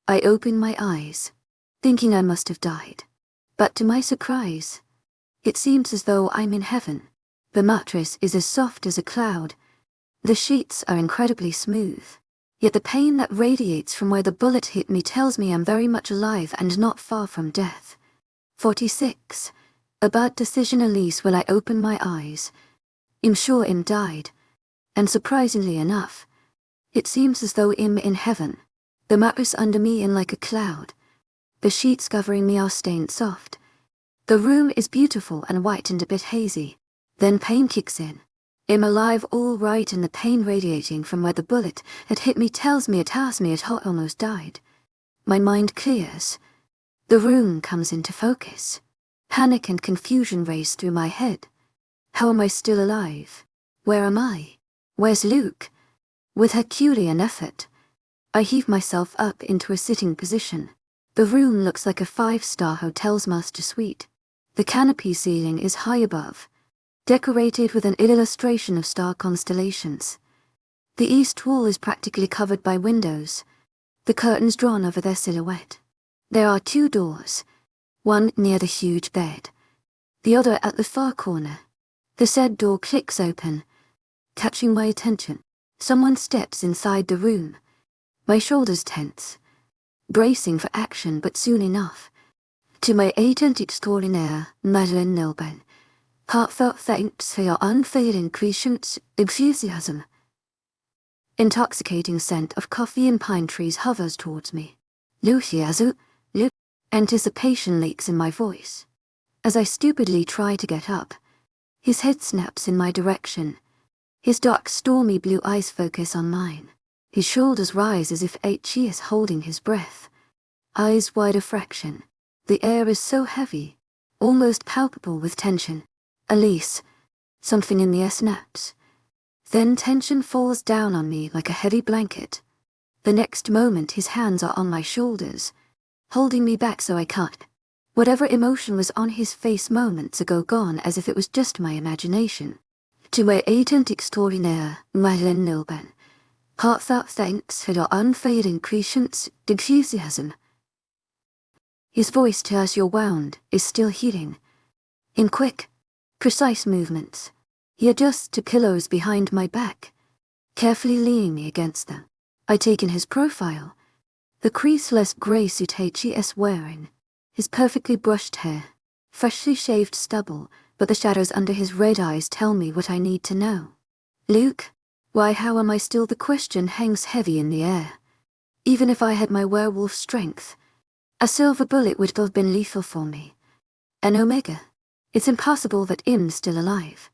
I open my eyes, thinking I must have died. But to my surprise, it seems as though I'm in heaven. The mattress is as soft as a cloud. The sheets are incredibly smooth. Yet the pain that radiates from where the bullet hit me tells me I'm very much alive and not far from death. 46. A bad decision Elise will I open my eyes. I'm sure Im died. And surprisingly enough, it seems as though Im in heaven. The mattress under me in like a cloud. The sheets covering me are stained soft. The room is beautiful and white and a bit hazy. Then pain kicks in. I'm alive all right and the pain radiating from where the bullet had hit me tells me it almost died. My mind clears. The room comes into focus. Panic and confusion race through my head. How am I still alive? Where am I? Where's Luke? With Herculean effort, I heave myself up into a sitting position. The room looks like a 5-star hotel's master suite. The canopy ceiling is high above, decorated with an illustration of star constellations. The east wall is practically covered by windows, the curtains drawn over their silhouette. There are 2 doors, one near the huge bed, the other at the far corner. The said door clicks open, catching my attention. Someone steps inside the room. My shoulders tense, bracing for action, but soon enough. To my agent extraordinaire, me.丨heartfelt thanks for your unfailing patience, enthusiasm. Intoxicating scent of coffee and pine trees hovers towards me. Luciazu, Luke. Anticipation leaks in my voice. As I stupidly try to get up, his head snaps in my direction. His dark, stormy blue eyes focus on mine. His shoulders rise as if he is holding his breath. Eyes wide a fraction. The air is so heavy, almost palpable with tension. Elise, something in the air snaps. Then tension falls down on me like a heavy blanket. The next moment his hands are on my shoulders, holding me back so I can't. Whatever emotion was on his face moments ago gone as if it was just my imagination. To my agent extraordinaire, me.丨heartfelt thanks for your unfailing patience, enthusiasm. His voice tells you're wound, is still healing. In quick, precise movements, he adjusts to pillows behind my back, carefully leaning me against them. I take in his profile, the creaseless grey suit he is wearing, his perfectly brushed hair, freshly shaved stubble, but the shadows under his red eyes tell me what I need to know. Luke? Why, how am I still? The question hangs heavy in the air. Even if I had my werewolf strength, a silver bullet would have been lethal for me. An Omega. It's impossible that Im's still alive.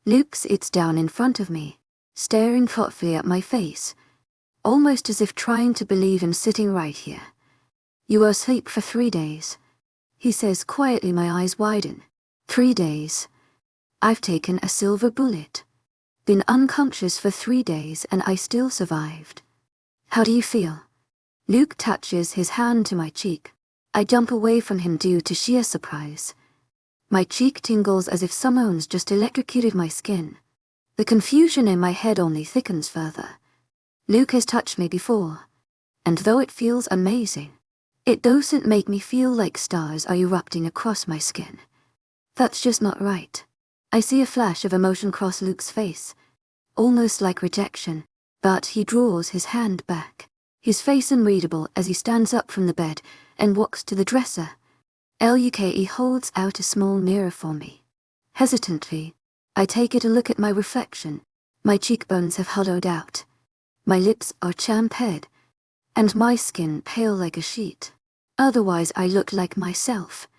Luke sits down in front of me, staring thoughtfully at my face, almost as if trying to believe I'm sitting right here. You were asleep for 3 days, he says quietly. My eyes widen. 3 days. I've taken a silver bullet. Been unconscious for 3 days and I still survived. How do you feel? Luke touches his hand to my cheek. I jump away from him due to sheer surprise. My cheek tingles as if someone's just electrocuted my skin. The confusion in my head only thickens further. Luke has touched me before, and though it feels amazing, it doesn't make me feel like stars are erupting across my skin. That's just not right. I see a flash of emotion cross Luke's face, almost like rejection, but he draws his hand back, his face unreadable as he stands up from the bed and walks to the dresser. Luke holds out a small mirror for me. Hesitantly, I take it a look at my reflection. My cheekbones have hollowed out. My lips are champed, and my skin pale like a sheet. Otherwise I look like myself.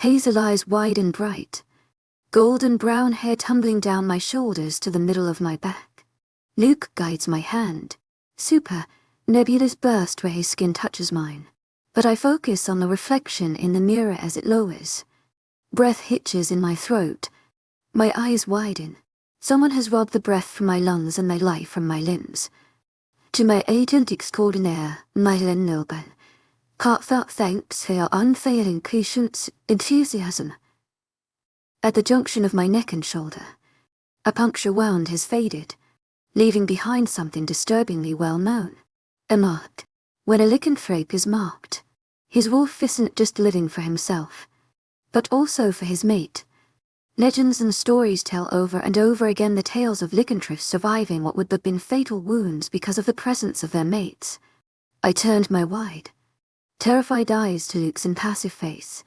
Hazel eyes wide and bright. Golden brown hair tumbling down my shoulders to the middle of my back. Luke guides my hand. Super, nebulous burst where his skin touches mine. But I focus on the reflection in the mirror as it lowers. Breath hitches in my throat. My eyes widen. Someone has robbed the breath from my lungs and my life from my limbs. To my agent extraordinaire, me.丨heartfelt thanks for your unfailing patience, enthusiasm. At the junction of my neck and shoulder, a puncture wound has faded, leaving behind something disturbingly well known. A mark, When a lycanthrope is marked, his wolf isn't just living for himself, but also for his mate. Legends and stories tell over and over again the tales of lycanthropes surviving what would have been fatal wounds because of the presence of their mates. I turned my wide, terrified eyes to Luke's impassive face.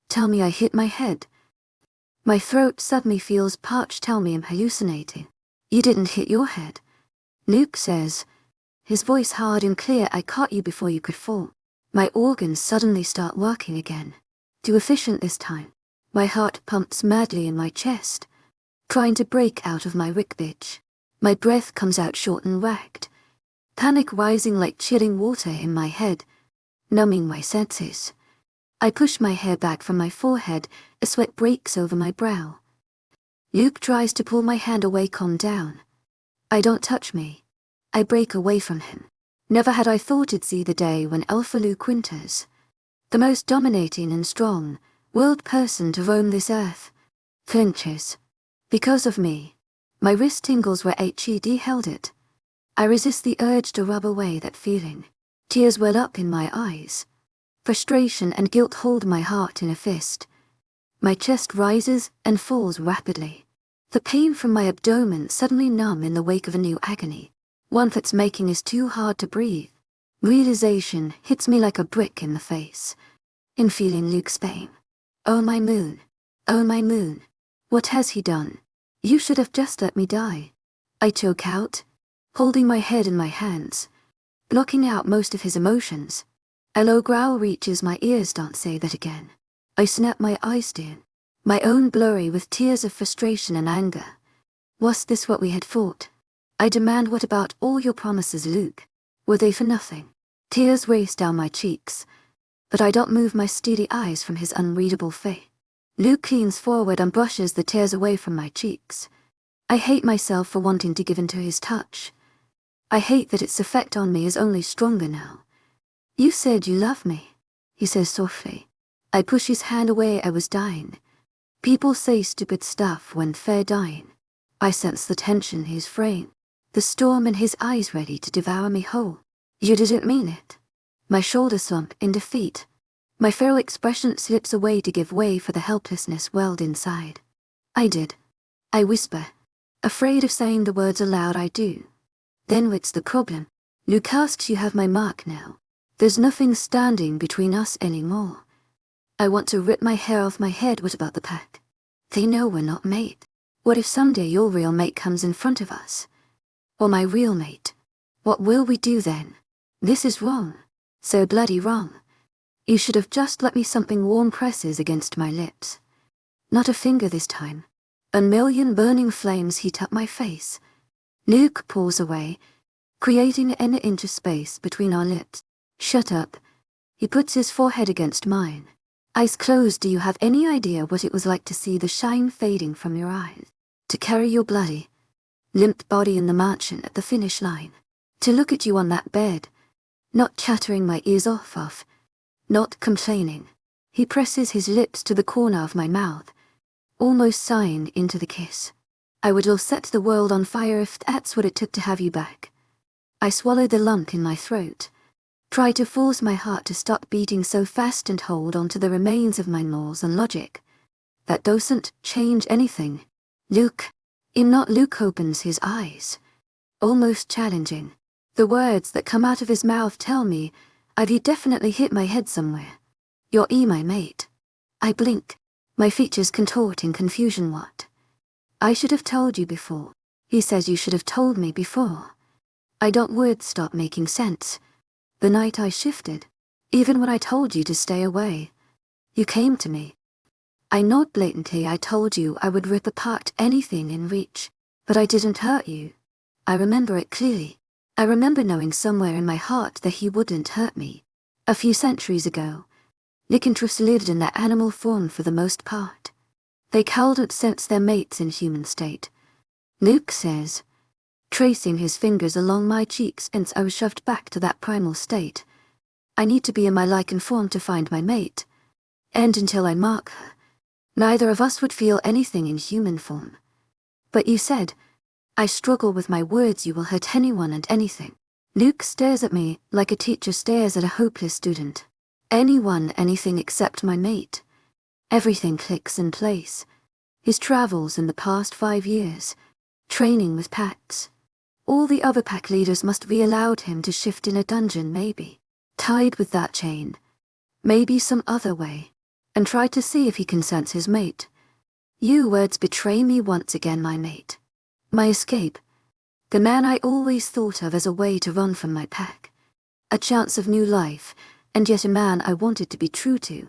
Tell me I hit my head. My throat suddenly feels parched. Tell me I'm hallucinating. You didn't hit your head. Luke says, his voice hard and clear. I caught you before you could fall. My organs suddenly start working again. Too efficient this time. My heart pumps madly in my chest, trying to break out of my ribcage. My breath comes out short and ragged, panic rising like chilling water in my head, numbing my senses. I push my hair back from my forehead, a sweat breaks over my brow. Luke tries to pull my hand away. Calm down. I don't touch me. I break away from him. Never had I thought it'd see the day when Alpha Luke Winters, the most dominating and strong, willed person to roam this earth, flinches. Because of me. My wrist tingles where HED held it. I resist the urge to rub away that feeling. Tears well up in my eyes. Frustration and guilt hold my heart in a fist. My chest rises and falls rapidly. The pain from my abdomen suddenly numb in the wake of a new agony. One that's making is too hard to breathe. Realization hits me like a brick in the face. In feeling Luke's pain. Oh my moon. Oh my moon. What has he done? You should have just let me die. I choke out, holding my head in my hands, blocking out most of his emotions. A low growl reaches my ears. Don't say that again. I snap my eyes down, my own blurry with tears of frustration and anger. Was this what we had fought? I demand. What about all your promises, Luke? Were they for nothing? Tears race down my cheeks, but I don't move my steady eyes from his unreadable face. Luke leans forward and brushes the tears away from my cheeks. I hate myself for wanting to give in to his touch. I hate that its effect on me is only stronger now. You said you love me, he says softly. I push his hand away. I was dying. People say stupid stuff when they're dying. I sense the tension in his frame, the storm in his eyes ready to devour me whole. You didn't mean it. My shoulders slump in defeat. My feral expression slips away to give way for the helplessness welled inside. I did. I whisper, afraid of saying the words aloud. I do. Then what's the problem? Luke asks. You have my mark now. There's nothing standing between us anymore. I want to rip my hair off my head. What about the pack? They know we're not mate. What if someday your real mate comes in front of us? Or my real mate? What will we do then? This is wrong. So bloody wrong. You should have just let me. Something warm presses against my lips. Not a finger this time. A million burning flames heat up my face. Luke pulls away, creating an inch of space between our lips. Shut up. He puts his forehead against mine. Eyes closed. Do you have any idea what it was like to see the shine fading from your eyes? To carry your bloody, limp body in the mansion at the finish line? To look at you on that bed, not chattering my ears off, not complaining. He presses his lips to the corner of my mouth, almost sighing into the kiss. I would all set the world on fire if that's what it took to have you back. I swallow the lump in my throat, try to force my heart to stop beating so fast and hold on to the remains of my morals and logic. That doesn't change anything. Luke. Luke opens his eyes, almost challenging. The words that come out of his mouth tell me I've definitely hit my head somewhere. You're my mate. I blink, my features contort in confusion. What? I should have told you before. He says you should have told me before. I don't. Words stop making sense. The night I shifted, even when I told you to stay away, you came to me. I nod blatantly. I told you I would rip apart anything in reach, but I didn't hurt you. I remember it clearly. I remember knowing somewhere in my heart that he wouldn't hurt me. A few centuries ago, lycanthropes lived in their animal form for the most part. They couldn't sense their mates in human state. Luke says, tracing his fingers along my cheeks. Since I was shoved back to that primal state, I need to be in my lichen form to find my mate. And until I mark her, neither of us would feel anything in human form. But you said, I struggle with my words. You will hurt anyone and anything. Luke stares at me like a teacher stares at a hopeless student. Anyone, anything except my mate. Everything clicks in place. His travels in the past 5 years. Training with packs. All the other pack leaders must be allowed him to shift in a dungeon maybe. Tied with that chain. Maybe some other way. And try to see if he can sense his mate. You words betray me once again, my mate. My escape. The man I always thought of as a way to run from my pack. A chance of new life, and yet a man I wanted to be true to.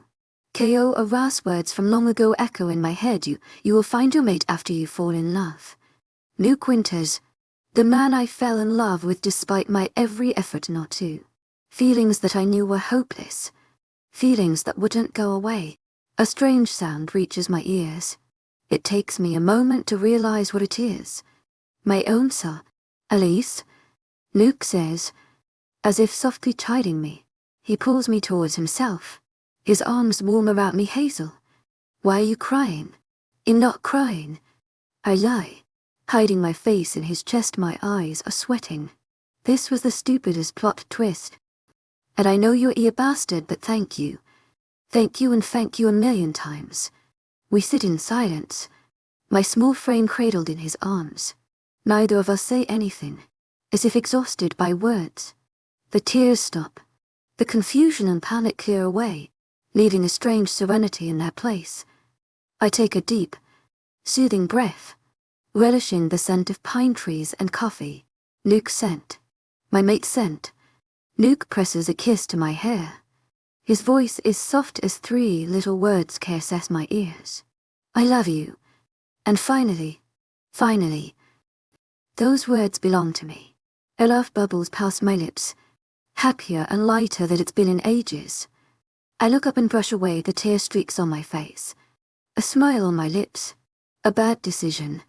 KO Aras words from long ago echo in my head. You will find your mate after you fall in love. Luke Winters. The man I fell in love with despite my every effort not to. Feelings that I knew were hopeless. Feelings that wouldn't go away. A strange sound reaches my ears. It takes me a moment to realize what it is. My own son. Elise? Luke says, as if softly chiding me. He pulls me towards himself. His arms warm around me. Hazel. Why are you crying? I'm not crying. I lie. Hiding my face in his chest, my eyes are sweating. This was the stupidest plot twist. And I know you're a bastard, but thank you. Thank you and thank you a million times. We sit in silence. My small frame cradled in his arms. Neither of us say anything, as if exhausted by words. The tears stop. The confusion and panic clear away, leaving a strange serenity in their place. I take a deep, soothing breath, relishing the scent of pine trees and coffee. Luke's scent. My mate's scent. Luke presses a kiss to my hair. His voice is soft as 3 little words caress my ears. I love you. And finally, those words belong to me. A laugh bubbles past my lips, happier and lighter than it's been in ages. I look up and brush away the tear streaks on my face. A smile on my lips. A bad decision.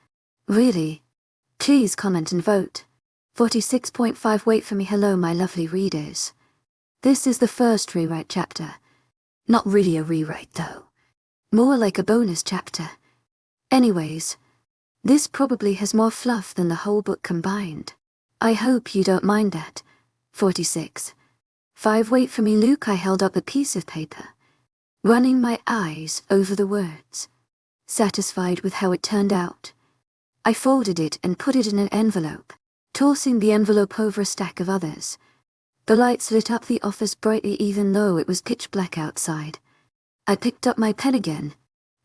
Really? Please comment and vote. 46.5 Wait for me. Hello my lovely readers. This is the first rewrite chapter. Not really a rewrite though. More like a bonus chapter. Anyways, this probably has more fluff than the whole book combined. I hope you don't mind that. 46. 5 Wait for me. Luke. I held up a piece of paper, running my eyes over the words, satisfied with how it turned out. I folded it and put it in an envelope, tossing the envelope over a stack of others. The lights lit up the office brightly even though it was pitch black outside. I picked up my pen again,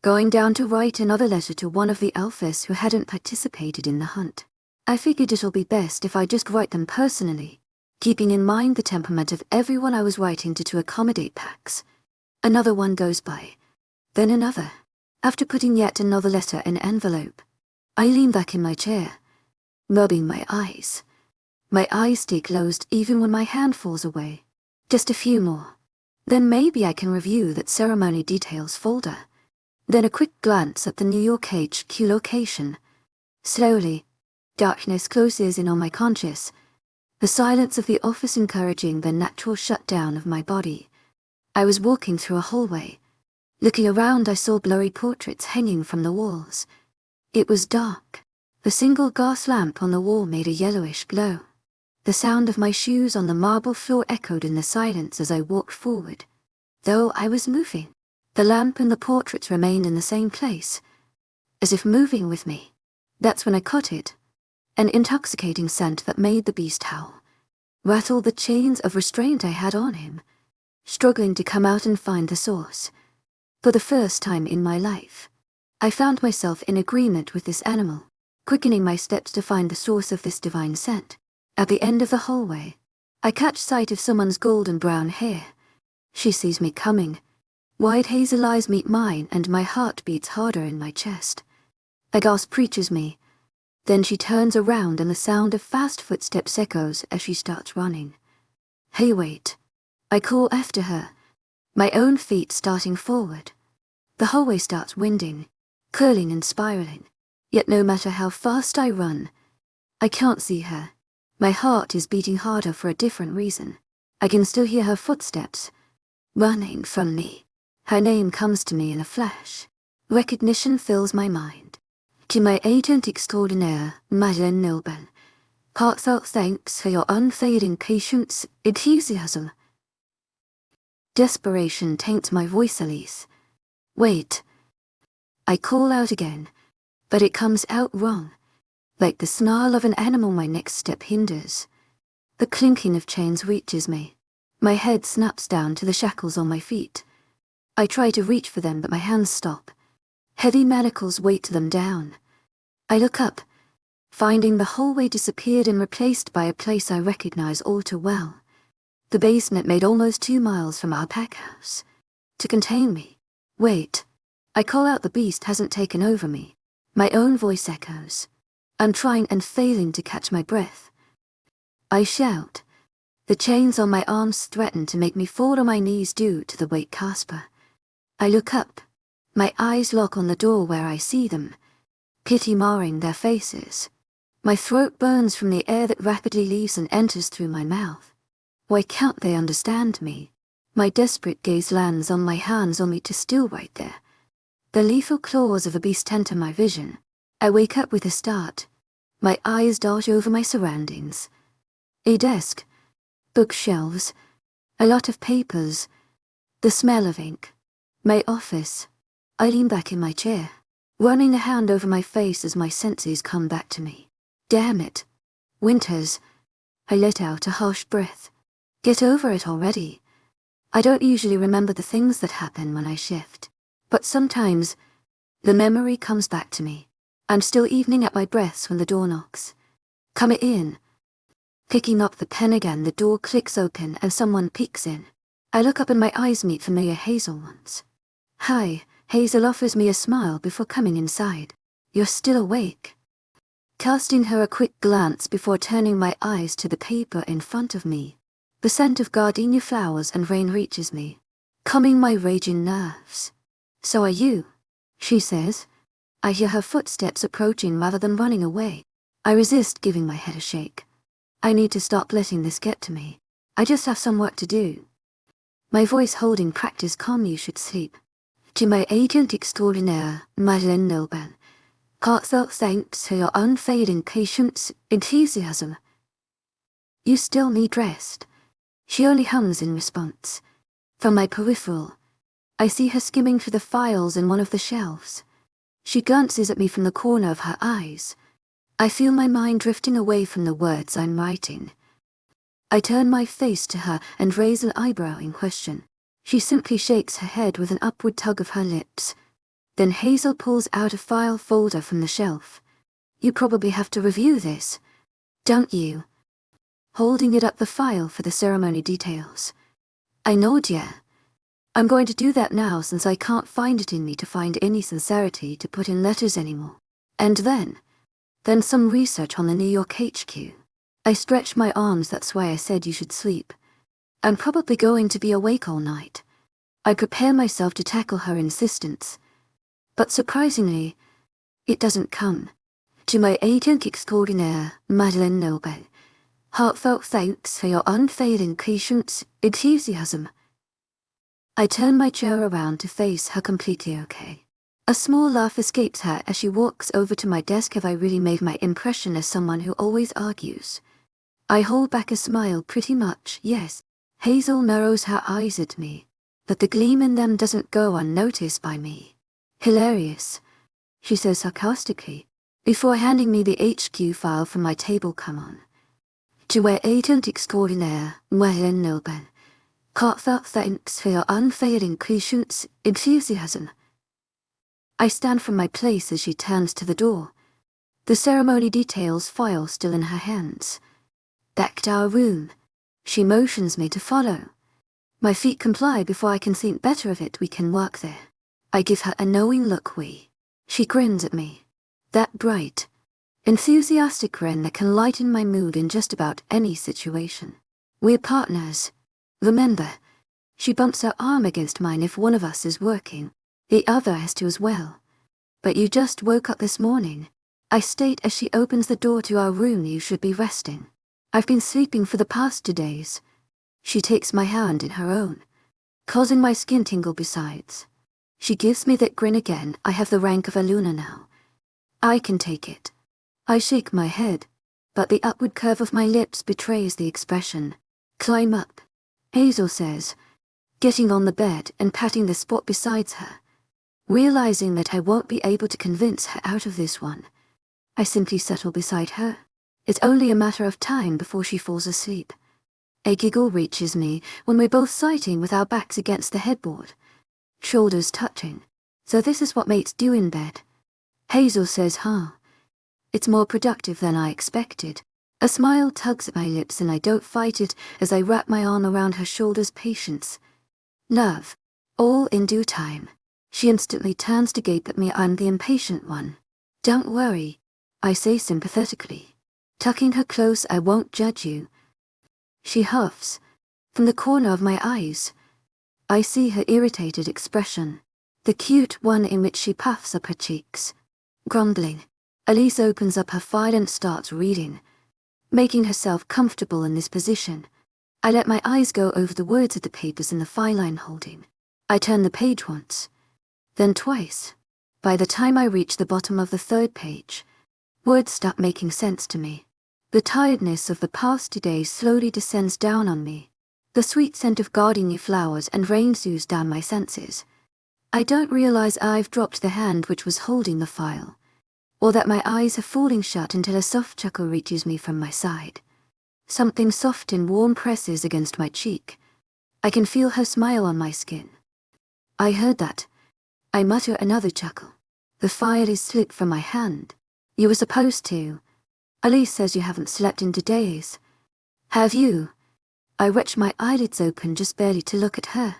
going down to write another letter to one of the alphas who hadn't participated in the hunt. I figured it'll be best if I just write them personally, keeping in mind the temperament of everyone I was writing to accommodate Pax. Another one goes by. Then another. After putting yet another letter in an envelope, I lean back in my chair, rubbing my eyes. My eyes stay closed even when my hand falls away. Just a few more. Then maybe I can review that ceremony details folder. Then a quick glance at the New York HQ location. Slowly, darkness closes in on my conscious, the silence of the office encouraging the natural shutdown of my body. I was walking through a hallway. Looking around, I saw blurry portraits hanging from the walls. It was dark. The single gas lamp on the wall made a yellowish glow. The sound of my shoes on the marble floor echoed in the silence as I walked forward. Though I was moving, the lamp and the portraits remained in the same place, as if moving with me. That's when I caught it. An intoxicating scent that made the beast howl, rattled the chains of restraint I had on him, struggling to come out and find the source. For the first time in my life, I found myself in agreement with this animal, quickening my steps to find the source of this divine scent. At the end of the hallway, I catch sight of someone's golden brown hair. She sees me coming. Wide hazel eyes meet mine and my heart beats harder in my chest. A gasp reaches me. Then she turns around and the sound of fast footsteps echoes as she starts running. Hey, wait. I call after her, my own feet starting forward. The hallway starts winding, curling and spiraling. Yet no matter how fast I run, I can't see her. My heart is beating harder for a different reason. I can still hear her footsteps, running from me. Her name comes to me in a flash. Recognition fills my mind. To my agent extraordinaire, me.丨 Heartfelt thanks for your unfading patience, enthusiasm. Desperation taints my voice, Elise. Wait. I call out again, but it comes out wrong. Like the snarl of an animal, my next step hinders. The clinking of chains reaches me. My head snaps down to the shackles on my feet. I try to reach for them, but my hands stop. Heavy manacles weight them down. I look up, finding the hallway disappeared and replaced by a place I recognize all too well. The basement made almost 2 miles from our pack house. To contain me. Wait. I call out. The beast hasn't taken over me. My own voice echoes. I'm trying and failing to catch my breath. I shout. The chains on my arms threaten to make me fall on my knees due to the weight Casper. I look up. My eyes lock on the door where I see them. Pity marring their faces. My throat burns from the air that rapidly leaves and enters through my mouth. Why can't they understand me? My desperate gaze lands on my hands, on me to still right there. The lethal claws of a beast enter my vision. I wake up with a start. My eyes dart over my surroundings. A desk. Bookshelves. A lot of papers. The smell of ink. My office. I lean back in my chair, running a hand over my face as my senses come back to me. Damn it. Winters. I let out a harsh breath. Get over it already. I don't usually remember the things that happen when I shift, but sometimes the memory comes back to me. I'm still evening at my breaths when the door knocks. Come in. Picking up the pen again, the door clicks open and someone peeks in. I look up and my eyes meet familiar Hazel ones. Hi. Hazel offers me a smile before coming inside. You're still awake. Casting her a quick glance before turning my eyes to the paper in front of me. The scent of gardenia flowers and rain reaches me, calming my raging nerves. So are you, she says. I hear her footsteps approaching rather than running away. I resist giving my head a shake. I need to stop letting this get to me. I just have some work to do. My voice holding practice. Calm. You should sleep. To my agent extraordinaire, me.丨Wolf. Heartfelt thanks for your unfading patience, enthusiasm. You still need rest. She only hums in response. From my peripheral, I see her skimming through the files in one of the shelves. She glances at me from the corner of her eyes. I feel my mind drifting away from the words I'm writing. I turn my face to her and raise an eyebrow in question. She simply shakes her head with an upward tug of her lips. Then Hazel pulls out a file folder from the shelf. You probably have to review this, don't you? Holding it up, the file for the ceremony details. I nod. Yeah. I'm going to do that now, since I can't find it in me to find any sincerity to put in letters anymore. And then some research on the New York HQ. I stretch my arms. That's why I said you should sleep. I'm probably going to be awake all night. I prepare myself to tackle her insistence. But surprisingly, it doesn't come. To my agent extraordinaire, me.丨Wolf. Heartfelt thanks for your unfailing patience, enthusiasm. I turn my chair around to face her, completely okay. A small laugh escapes her as she walks over to my desk. Have I really made my impression as someone who always argues? I hold back a smile. Pretty much, yes. Hazel narrows her eyes at me, but the gleam in them doesn't go unnoticed by me. Hilarious, she says sarcastically, before handing me the HQ file from my table. Come on. To my agent extraordinaire, me.丨Wolf. Heartfelt thanks for your unfailing patience, enthusiasm. I stand from my place as she turns to the door, the ceremony details file still in her hands. Back to our room. She motions me to follow. My feet comply before I can think better of it. We can work there. I give her a knowing look. She grins at me. That bright, enthusiastic grin that can lighten my mood in just about any situation. We're partners. Remember, she bumps her arm against mine. If one of us is working, the other has to as well. But you just woke up this morning, I state as she opens the door to our room. You should be resting. I've been sleeping for the past 2 days. She takes my hand in her own, causing my skin tingle besides. She gives me that grin again. I have the rank of a Luna now. I can take it. I shake my head. but the upward curve of my lips betrays the expression. Climb up, Hazel says, getting on the bed and patting the spot beside her. Realizing that I won't be able to convince her out of this one, I simply settle beside her. It's only a matter of time before she falls asleep. A giggle reaches me when we're both sitting with our backs against the headboard, shoulders touching. So this is what mates do in bed. Hazel says, huh? It's more productive than I expected. A smile tugs at my lips and I don't fight it as I wrap my arm around her shoulders. Patience. Love. All in due time. She instantly turns to gape at me. I'm the impatient one. Don't worry, I say sympathetically. Tucking her close, I won't judge you. She huffs. From the corner of my eyes, I see her irritated expression, the cute one in which she puffs up her cheeks. Grumbling, Elise opens up her file and starts reading, making herself comfortable in this position. I let my eyes go over the words of the papers in the file I'm holding. I turn the page once, then twice. By the time I reach the bottom of the third page, words start making sense to me. The tiredness of the past 2 days slowly descends down on me. The sweet scent of gardenia flowers and rain soothes down my senses. I don't realize I've dropped the hand which was holding the file, or that my eyes are falling shut until a soft chuckle reaches me from my side. Something soft and warm presses against my cheek. I can feel her smile on my skin. I heard that. I mutter another chuckle. The file is slipped from my hand. You were supposed to. Elise says you haven't slept in 2 days. Have you? I retch my eyelids open just barely to look at her.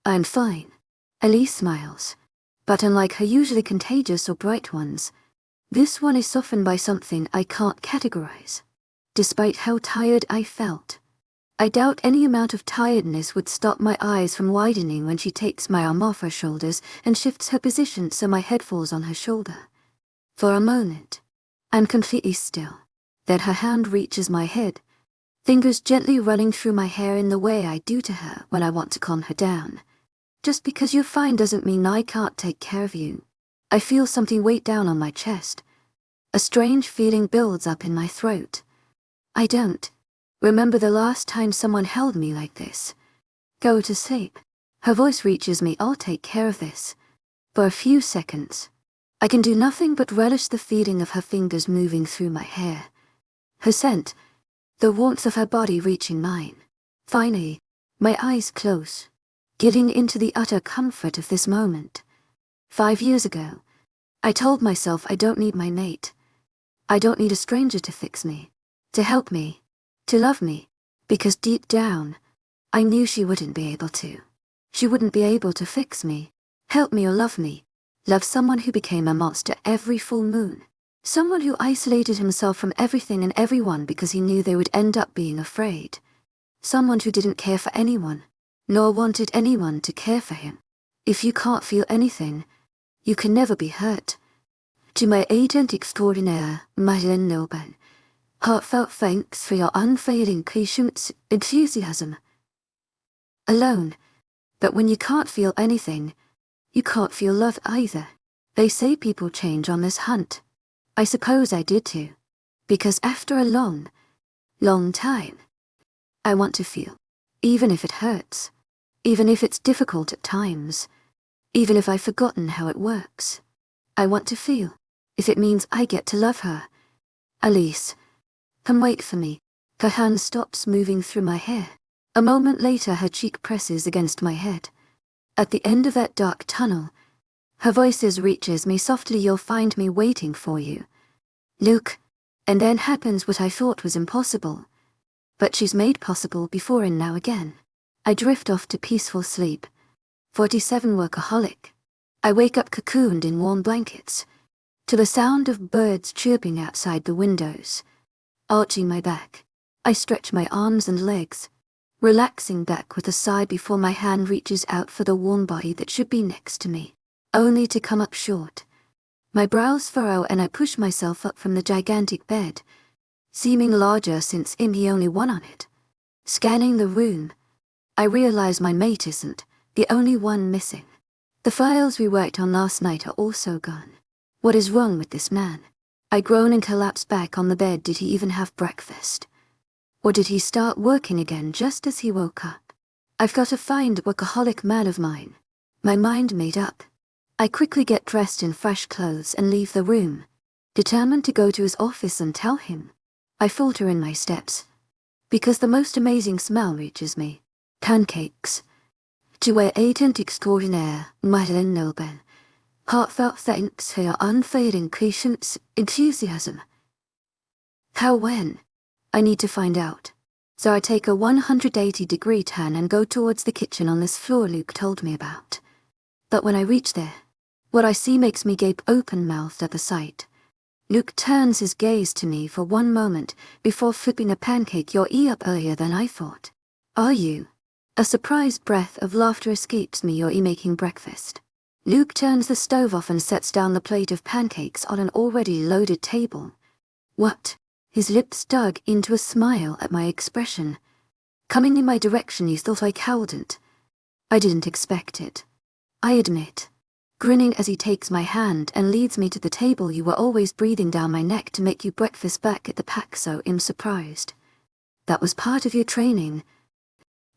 I'm fine. Elise smiles. But unlike her usually contagious or bright ones, this one is softened by something I can't categorize. Despite how tired I felt, I doubt any amount of tiredness would stop my eyes from widening when she takes my arm off her shoulders and shifts her position so my head falls on her shoulder. For a moment, I'm completely still. Then her hand reaches my head, fingers gently running through my hair in the way I do to her when I want to calm her down. Just because you're fine doesn't mean I can't take care of you. I feel something weight down on my chest. A strange feeling builds up in my throat. I don't remember the last time someone held me like this. Go to sleep. Her voice reaches me. I'll take care of this. For a few seconds, I can do nothing but relish the feeling of her fingers moving through my hair. Her scent, the warmth of her body reaching mine. Finally, my eyes close, getting into the utter comfort of this moment. 5 years ago, I told myself I don't need my mate. I don't need a stranger to fix me, to help me, to love me, because deep down, I knew she wouldn't be able to. She wouldn't be able to fix me, help me or love me. Love someone who became a monster every full moon. Someone who isolated himself from everything and everyone because he knew they would end up being afraid. Someone who didn't care for anyone, nor wanted anyone to care for him. If you can't feel anything, you can never be hurt. To my agent extraordinaire, me.丨heartfelt thanks for your unfailing patience, enthusiasm. Alone, but when you can't feel anything, you can't feel love either. They say people change on this hunt. I suppose I did too. Because after a long, long time, I want to feel. Even if it hurts. Even if it's difficult at times. Even if I've forgotten how it works. I want to feel. If it means I get to love her. Elise, come wait for me. Her hand stops moving through my hair. A moment later her cheek presses against my head. At the end of that dark tunnel, her voice reaches me softly. You'll find me waiting for you, Luke. And then happens what I thought was impossible. But she's made possible before and now again. I drift off to peaceful sleep. 47 workaholic. I wake up cocooned in warm blankets, to the sound of birds chirping outside the windows. Arching my back, I stretch my arms and legs, relaxing back with a sigh before my hand reaches out for the warm body that should be next to me, only to come up short. My brows furrow and I push myself up from the gigantic bed, seeming larger since I'm the only one on it. Scanning the room, I realize my mate isn't the only one missing. The files we worked on last night are also gone. What is wrong with this man? I groan and collapse back on the bed. Did he even have breakfast? Or did he start working again just as he woke up? I've got to find a workaholic man of mine. My mind made up. I quickly get dressed in fresh clothes and leave the room, determined to go to his office and tell him. I falter in my steps, because the most amazing smell reaches me. Pancakes. To wildest extraordinaire, me.丨Wolf. Heartfelt thanks for your unfading patience, enthusiasm. How, when? I need to find out. So I take a 180-degree turn and go towards the kitchen on this floor Luke told me about. But when I reach there, what I see makes me gape open-mouthed at the sight. Luke turns his gaze to me for one moment before flipping a pancake. You're up earlier than I thought. Are you? A surprised breath of laughter escapes me. You're making breakfast. Luke turns the stove off and sets down the plate of pancakes on an already loaded table. What? His lips dug into a smile at my expression. Coming in my direction, you thought I couldn't. I didn't expect it, I admit, grinning as he takes my hand and leads me to the table. You were always breathing down my neck to make you breakfast back at the pack, so I'm surprised. That was part of your training.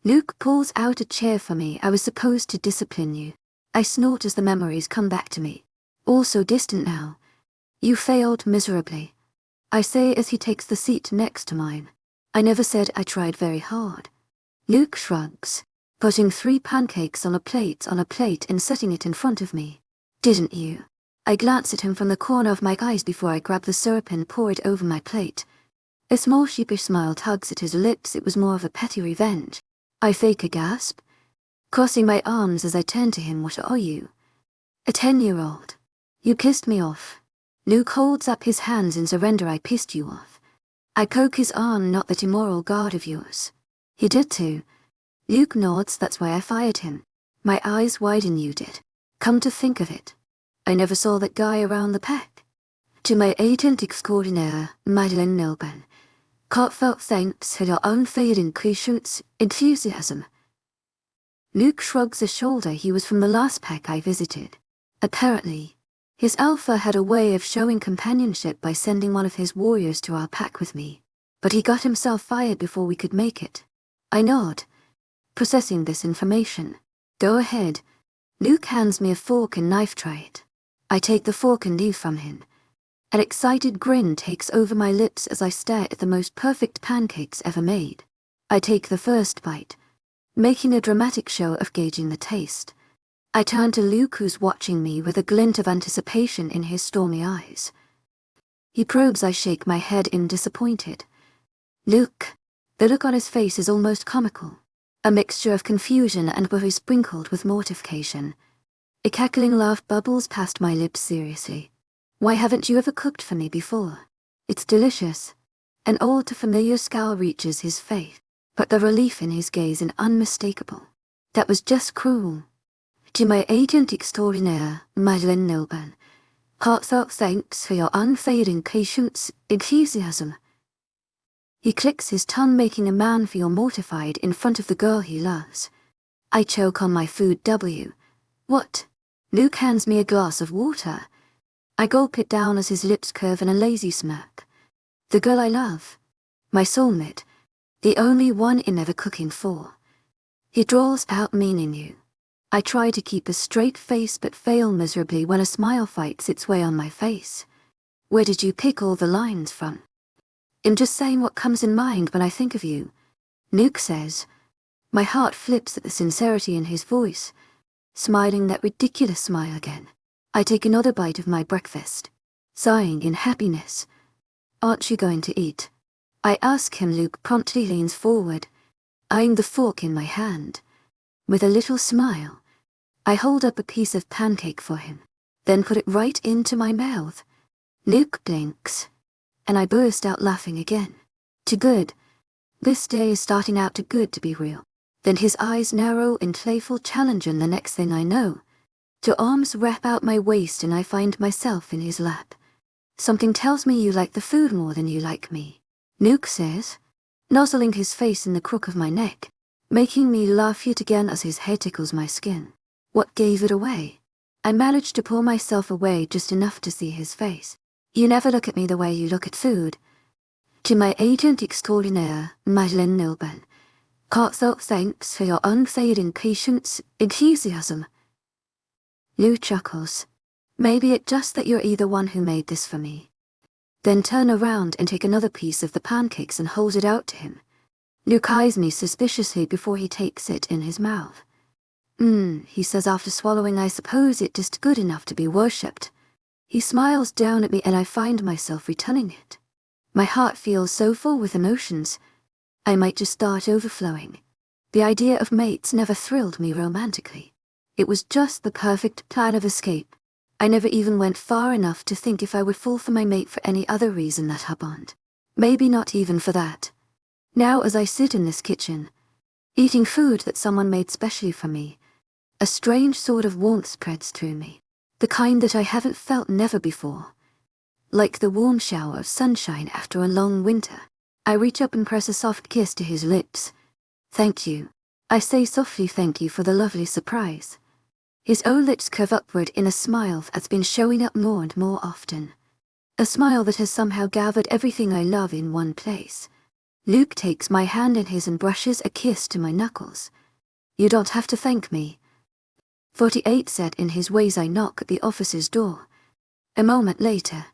Luke pulls out a chair for me. I was supposed to discipline you. I snort as the memories come back to me. All so distant now. You failed miserably, I say as he takes the seat next to mine. I never said I tried very hard. Luke shrugs, putting 3 pancakes on a plate and setting it in front of me. Didn't you? I glance at him from the corner of my eyes before I grab the syrup and pour it over my plate. A small sheepish smile tugs at his lips. It was more of a petty revenge. I fake a gasp, crossing my arms as I turn to him. What are you? A 10-year-old. You pissed me off. Luke holds up his hands in surrender. I pissed you off. I poke his arm. Not that immoral guard of yours. He did too. Luke nods. That's why I fired him. My eyes widen. You did. Come to think of it, I never saw that guy around the pack. To my agent extraordinaire, me.丨Wolf. Heartfelt thanks for your unfading patience, enthusiasm. Luke shrugs a shoulder. He was from the last pack I visited. Apparently, his alpha had a way of showing companionship by sending one of his warriors to our pack with me. But he got himself fired before we could make it. I nod, processing this information. Go ahead. Luke hands me a fork and knife. Try it. I take the fork and leave from him. An excited grin takes over my lips as I stare at the most perfect pancakes ever made. I take the first bite, making a dramatic show of gauging the taste. I turn to Luke, who's watching me with a glint of anticipation in his stormy eyes. He probes. I shake my head in disappointed. Luke. The look on his face is almost comical, a mixture of confusion and worry sprinkled with mortification. A cackling laugh bubbles past my lips. Seriously. Why haven't you ever cooked for me before? It's delicious. An all too familiar scowl reaches his face, but the relief in his gaze is unmistakable. That was just cruel. To my agent extraordinaire, me.丨Wolf. Heartfelt thanks for your unfading patience, enthusiasm. He clicks his tongue, making a man feel mortified in front of the girl he loves. I choke on my food. What? Luke hands me a glass of water. I gulp it down as his lips curve in a lazy smirk. The girl I love. My soulmate. The only one I'm ever cooking for. He draws out. Meaning you. I try to keep a straight face but fail miserably when a smile fights its way on my face. Where did you pick all the lines from? I'm just saying what comes in mind when I think of you, Luke says. My heart flips at the sincerity in his voice, smiling that ridiculous smile again. I take another bite of my breakfast, sighing in happiness. Aren't you going to eat? I ask him. Luke promptly leans forward, eyeing the fork in my hand. With a little smile, I hold up a piece of pancake for him, then put it right into my mouth. Luke blinks, and I burst out laughing again. Too good. This day is starting out too good to be real. Then his eyes narrow in playful challenge, and the next thing I know, 2 arms wrap out my waist and I find myself in his lap. Something tells me you like the food more than you like me, Luke says, nuzzling his face in the crook of my neck, making me laugh yet again as his head tickles my skin. What gave it away? I managed to pull myself away just enough to see his face. You never look at me the way you look at food. To my agent extraordinaire, me.丨Wolf, heartfelt thanks for your unfading patience, enthusiasm. Lou chuckles. Maybe it's just that you're the one who made this for me. Then turn around and take another piece of the pancakes and hold it out to him. Luke eyes me suspiciously before he takes it in his mouth. He says after swallowing, I suppose it's just good enough to be worshipped. He smiles down at me and I find myself returning it. My heart feels so full with emotions, I might just start overflowing. The idea of mates never thrilled me romantically. It was just the perfect plan of escape. I never even went far enough to think if I would fall for my mate for any other reason that happened. Maybe not even for that. Now as I sit in this kitchen, eating food that someone made specially for me, a strange sort of warmth spreads through me, the kind that I haven't felt never before. Like the warm shower of sunshine after a long winter. I reach up and press a soft kiss to his lips. Thank you. I say softly thank you for the lovely surprise. His own lips curve upward in a smile that's been showing up more and more often. A smile that has somehow gathered everything I love in one place. Luke takes my hand in his and brushes a kiss to my knuckles. You don't have to thank me. 48 said in his ways. I knock at the office's door. A moment later,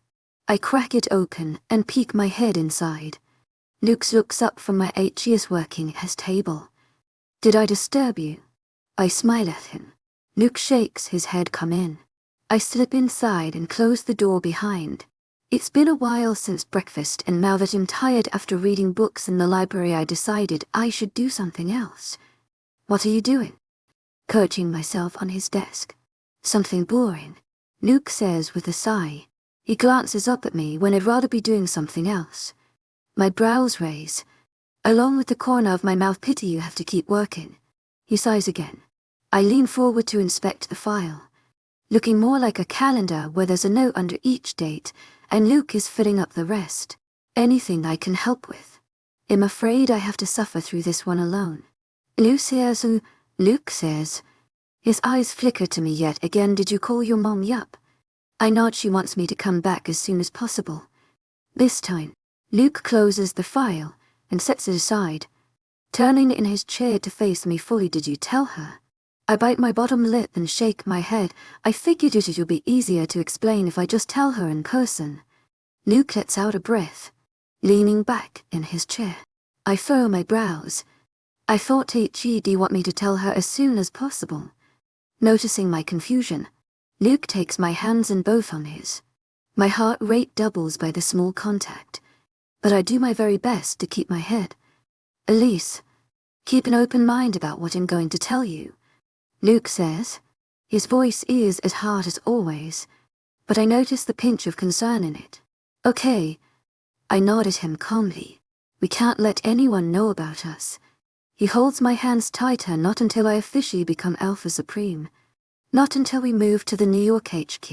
I crack it open and peek my head inside. Luke looks up from my HE's working at his table. Did I disturb you? I smile at him. Luke shakes his head. Come in. I slip inside and close the door behind. It's been a while since breakfast, and now that I'm tired after reading books in the library, I decided I should do something else. What are you doing? Perching myself on his desk. Something boring, Luke says with a sigh. He glances up at me when I'd rather be doing something else. My brows raise. Along with the corner of my mouth. Pity you have to keep working. He sighs again. I lean forward to inspect the file, looking more like a calendar where there's a note under each date, and Luke is filling up the rest. Anything I can help with. I'm afraid I have to suffer through this one alone. Luke says. His eyes flicker to me yet again. Did you call your mom? Yup. I nod. She wants me to come back as soon as possible. This time, Luke closes the file and sets it aside, turning in his chair to face me fully. Did you tell her? I bite my bottom lip and shake my head. I figured it would be easier to explain if I just tell her in person. Luke lets out a breath, leaning back in his chair. I furrow my brows. I thought he'd want me to tell her as soon as possible. Noticing my confusion, Luke takes my hands in both on his. My heart rate doubles by the small contact, but I do my very best to keep my head. Elise, keep an open mind about what I'm going to tell you, Luke says. His voice is as hard as always, but I notice the pinch of concern in it. Okay. I nod at him calmly. We can't let anyone know about us. He holds my hands tighter. Not until I officially become Alpha Supreme. Not until we move to the New York HQ.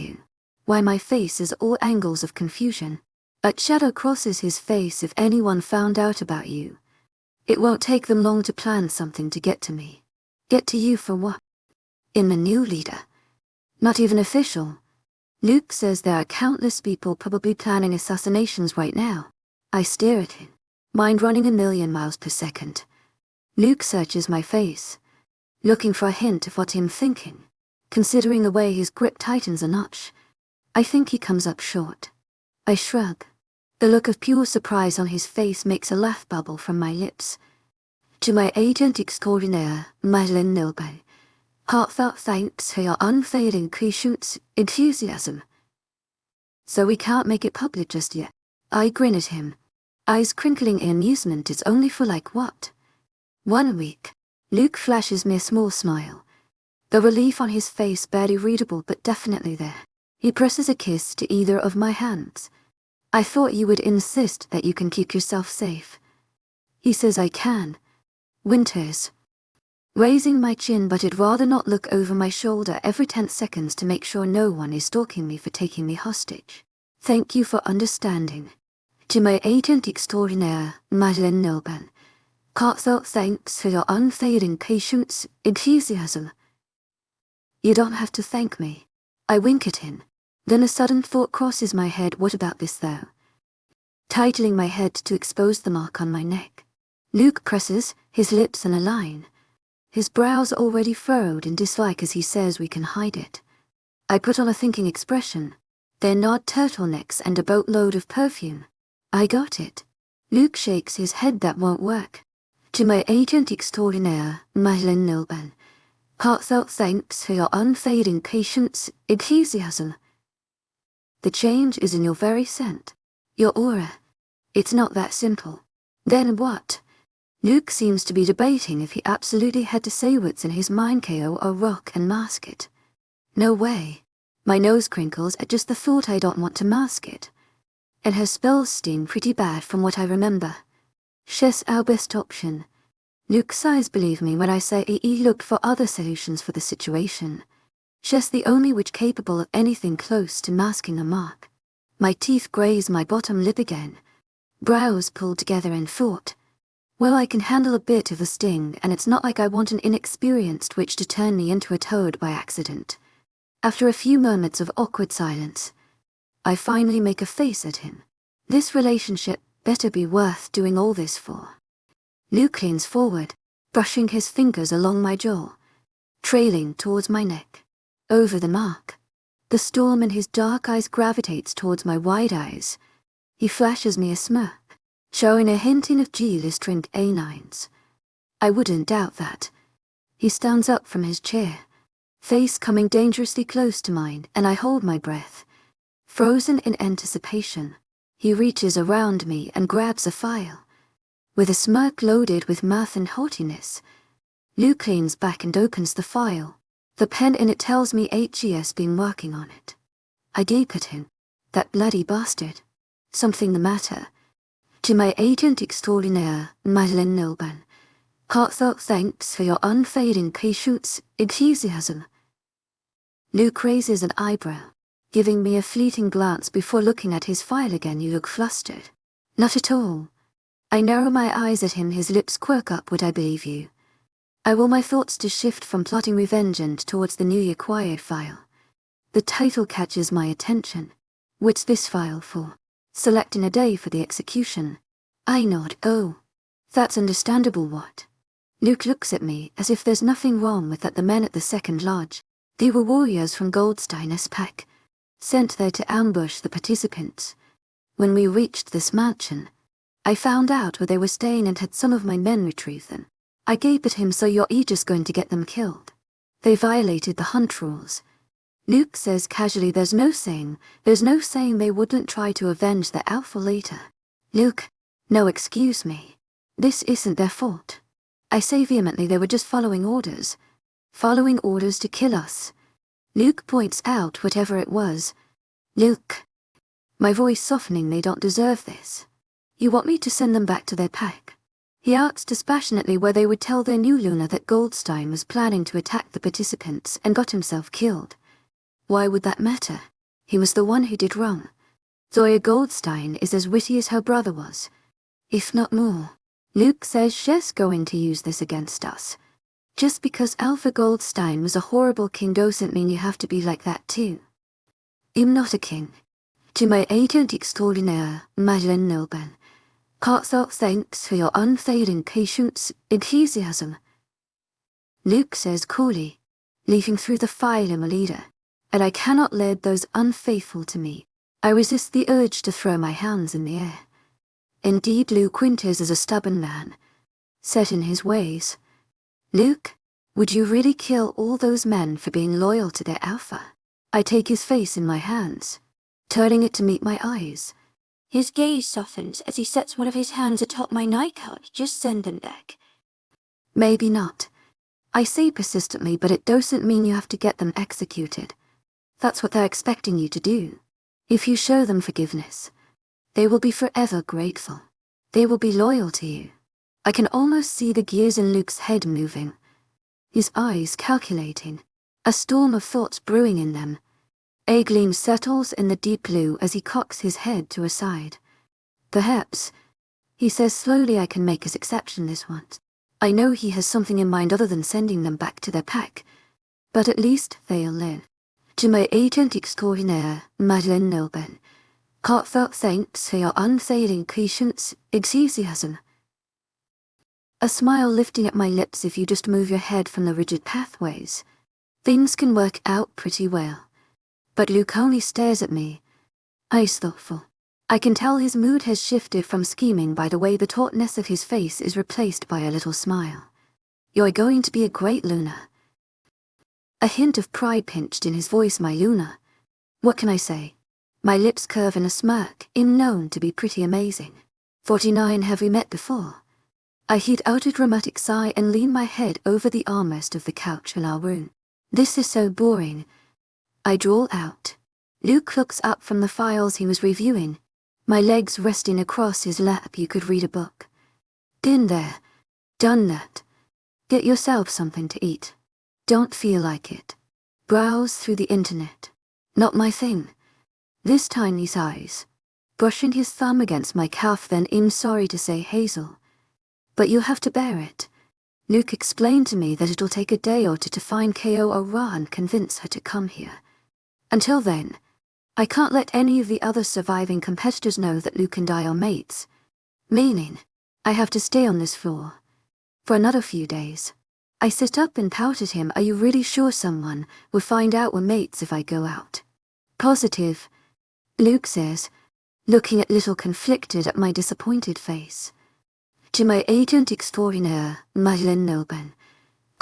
Why my face is all angles of confusion. A shadow crosses his face. If anyone found out about you, it won't take them long to plan something to get to me. Get to you for what? In the new leader. Not even official. Luke says there are countless people probably planning assassinations right now. I stare at him, mind running a million miles per second. Luke searches my face, looking for a hint of what I'm thinking. Considering the way his grip tightens a notch, I think he comes up short. I shrug. The look of pure surprise on his face makes a laugh bubble from my lips. To my agent extraordinaire, me.丨Wolf, heartfelt thanks for your unfailing patience, enthusiasm. So we can't make it public just yet. I grin at him, eyes crinkling in amusement. It's only for like what? 1 week. Luke flashes me a small smile, the relief on his face barely readable but definitely there. He presses a kiss to either of my hands. I thought you would insist that you can keep yourself safe. He says I can. Winters. Raising my chin, but I'd rather not look over my shoulder every 10 seconds to make sure no one is stalking me for taking me hostage. Thank you for understanding. To my agent extraordinaire, me.丨Wolf, heartfelt thanks for your unfailing patience, enthusiasm. You don't have to thank me. I wink at him, Then a sudden thought crosses my head. What about this though? Tightening my head to expose the mark on my neck. Luke presses, his lips in a line. His brows already furrowed in dislike as he says we can hide it. I put on a thinking expression. They're not turtlenecks and a boatload of perfume. I got it. Luke shakes his head. That won't work. To my agent extraordinaire, me.丨heartfelt thanks for your unfading patience, enthusiasm. The change is in your very scent. Your aura. It's not that simple. Then what? Luke seems to be debating if he absolutely had to say what's in his mind, KO or rock and mask it. No way. My nose crinkles at just the thought. I don't want to mask it. And her spells sting pretty bad from what I remember. She's our best option. Luke sighs. Believe me when I say he looked for other solutions for the situation. She's the only witch capable of anything close to masking a mark. My teeth graze my bottom lip again. Brows pulled together in thought. Well, I can handle a bit of a sting, and it's not like I want an inexperienced witch to turn me into a toad by accident. After a few moments of awkward silence, I finally make a face at him. This relationship better be worth doing all this for. Luke leans forward, brushing his fingers along my jaw, trailing towards my neck. Over the mark. The storm in his dark eyes gravitates towards my wide eyes. He flashes me a smirk, showing a hinting of G-list drink A9s. I wouldn't doubt that. He stands up from his chair, face coming dangerously close to mine, and I hold my breath, frozen in anticipation. He reaches around me and grabs a file. With a smirk loaded with mirth and haughtiness, Luke leans back and opens the file. The pen in it tells me HE's been working on it. I gape at him. That bloody bastard. Something the matter. To my agent extraordinaire, me.丨heartfelt thanks for your unfading patience, enthusiasm. Luke raises an eyebrow, giving me a fleeting glance before looking at his file again. You look flustered. Not at all. I narrow my eyes at him. His lips quirk up. Would I believe you? I will my thoughts to shift from plotting revenge and towards the newly acquired file. The title catches my attention. What's this file for? Selecting a day for the execution. I nod. Oh, that's understandable. What? Luke looks at me as if there's nothing wrong with that. The men at the second lodge. They were warriors from Goldstein's pack, sent there to ambush the participants. When we reached this mansion, I found out where they were staying and had some of my men retrieve them. I gape at him. So you're just going to get them killed? They violated the hunt rules. Luke says casually, there's no saying they wouldn't try to avenge the alpha later. Luke, no, excuse me. This isn't their fault. I say vehemently, they were just following orders. Following orders to kill us. Luke points out whatever it was. Luke. My voice softening, they don't deserve this. You want me to send them back to their pack? He asked dispassionately where they would tell their new Luna that Goldstein was planning to attack the participants and got himself killed. Why would that matter? He was the one who did wrong. Zoya Goldstein is as witty as her brother was, if not more. Luke says she's going to use this against us. Just because Alpha Goldstein was a horrible king doesn't mean you have to be like that too. I'm not a king. To my agent extraordinaire, me.丨heartfelt thanks for your unfading patience, enthusiasm. Luke says coolly, leafing through the file. I'm a leader, and I cannot lead those unfaithful to me. I resist the urge to throw my hands in the air. Indeed, Luke Winters is a stubborn man, set in his ways. Luke, would you really kill all those men for being loyal to their alpha? I take his face in my hands, turning it to meet my eyes. His gaze softens as he sets one of his hands atop my nightcap. Just send them back. Maybe not. I say persistently, but it doesn't mean you have to get them executed. That's what they're expecting you to do. If you show them forgiveness, they will be forever grateful. They will be loyal to you. I can almost see the gears in Luke's head moving, his eyes calculating, a storm of thoughts brewing in them. A gleam settles in the deep blue as he cocks his head to a side. Perhaps, he says slowly, I can make his exception this once. I know he has something in mind other than sending them back to their pack, but at least they'll learn. To my agent extraordinaire, me.丨Wolf, heartfelt thanks for your unfailing patience, enthusiasm. A smile lifting at my lips. If you just move your head from the rigid pathways, things can work out pretty well. But Luke only stares at me, eyes thoughtful. I can tell his mood has shifted from scheming by the way the tautness of his face is replaced by a little smile. You're going to be a great Luna. A hint of pride pinched in his voice. My Luna. What can I say? My lips curve in a smirk. I'm known to be pretty amazing. 49. Have we met before? I heat out a dramatic sigh and lean my head over the armrest of the couch in our room. This is so boring. I drawl out. Luke looks up from the files he was reviewing, my legs resting across his lap. You could read a book. Been there. Done that. Get yourself something to eat. Don't feel like it. Browse through the internet. Not my thing. This tiny size. Brushing his thumb against my calf. Then I'm sorry to say, Hazel, but you have to bear it. Luke explained to me that it'll take a day or two to find Ko or Ra and convince her to come here. Until then, I can't let any of the other surviving competitors know that Luke and I are mates. Meaning, I have to stay on this floor for another few days. I sit up and pout at him. Are you really sure someone will find out we're mates if I go out? Positive, Luke says, looking a little conflicted at my disappointed face. To my agent extraordinaire, me.丨Wolf,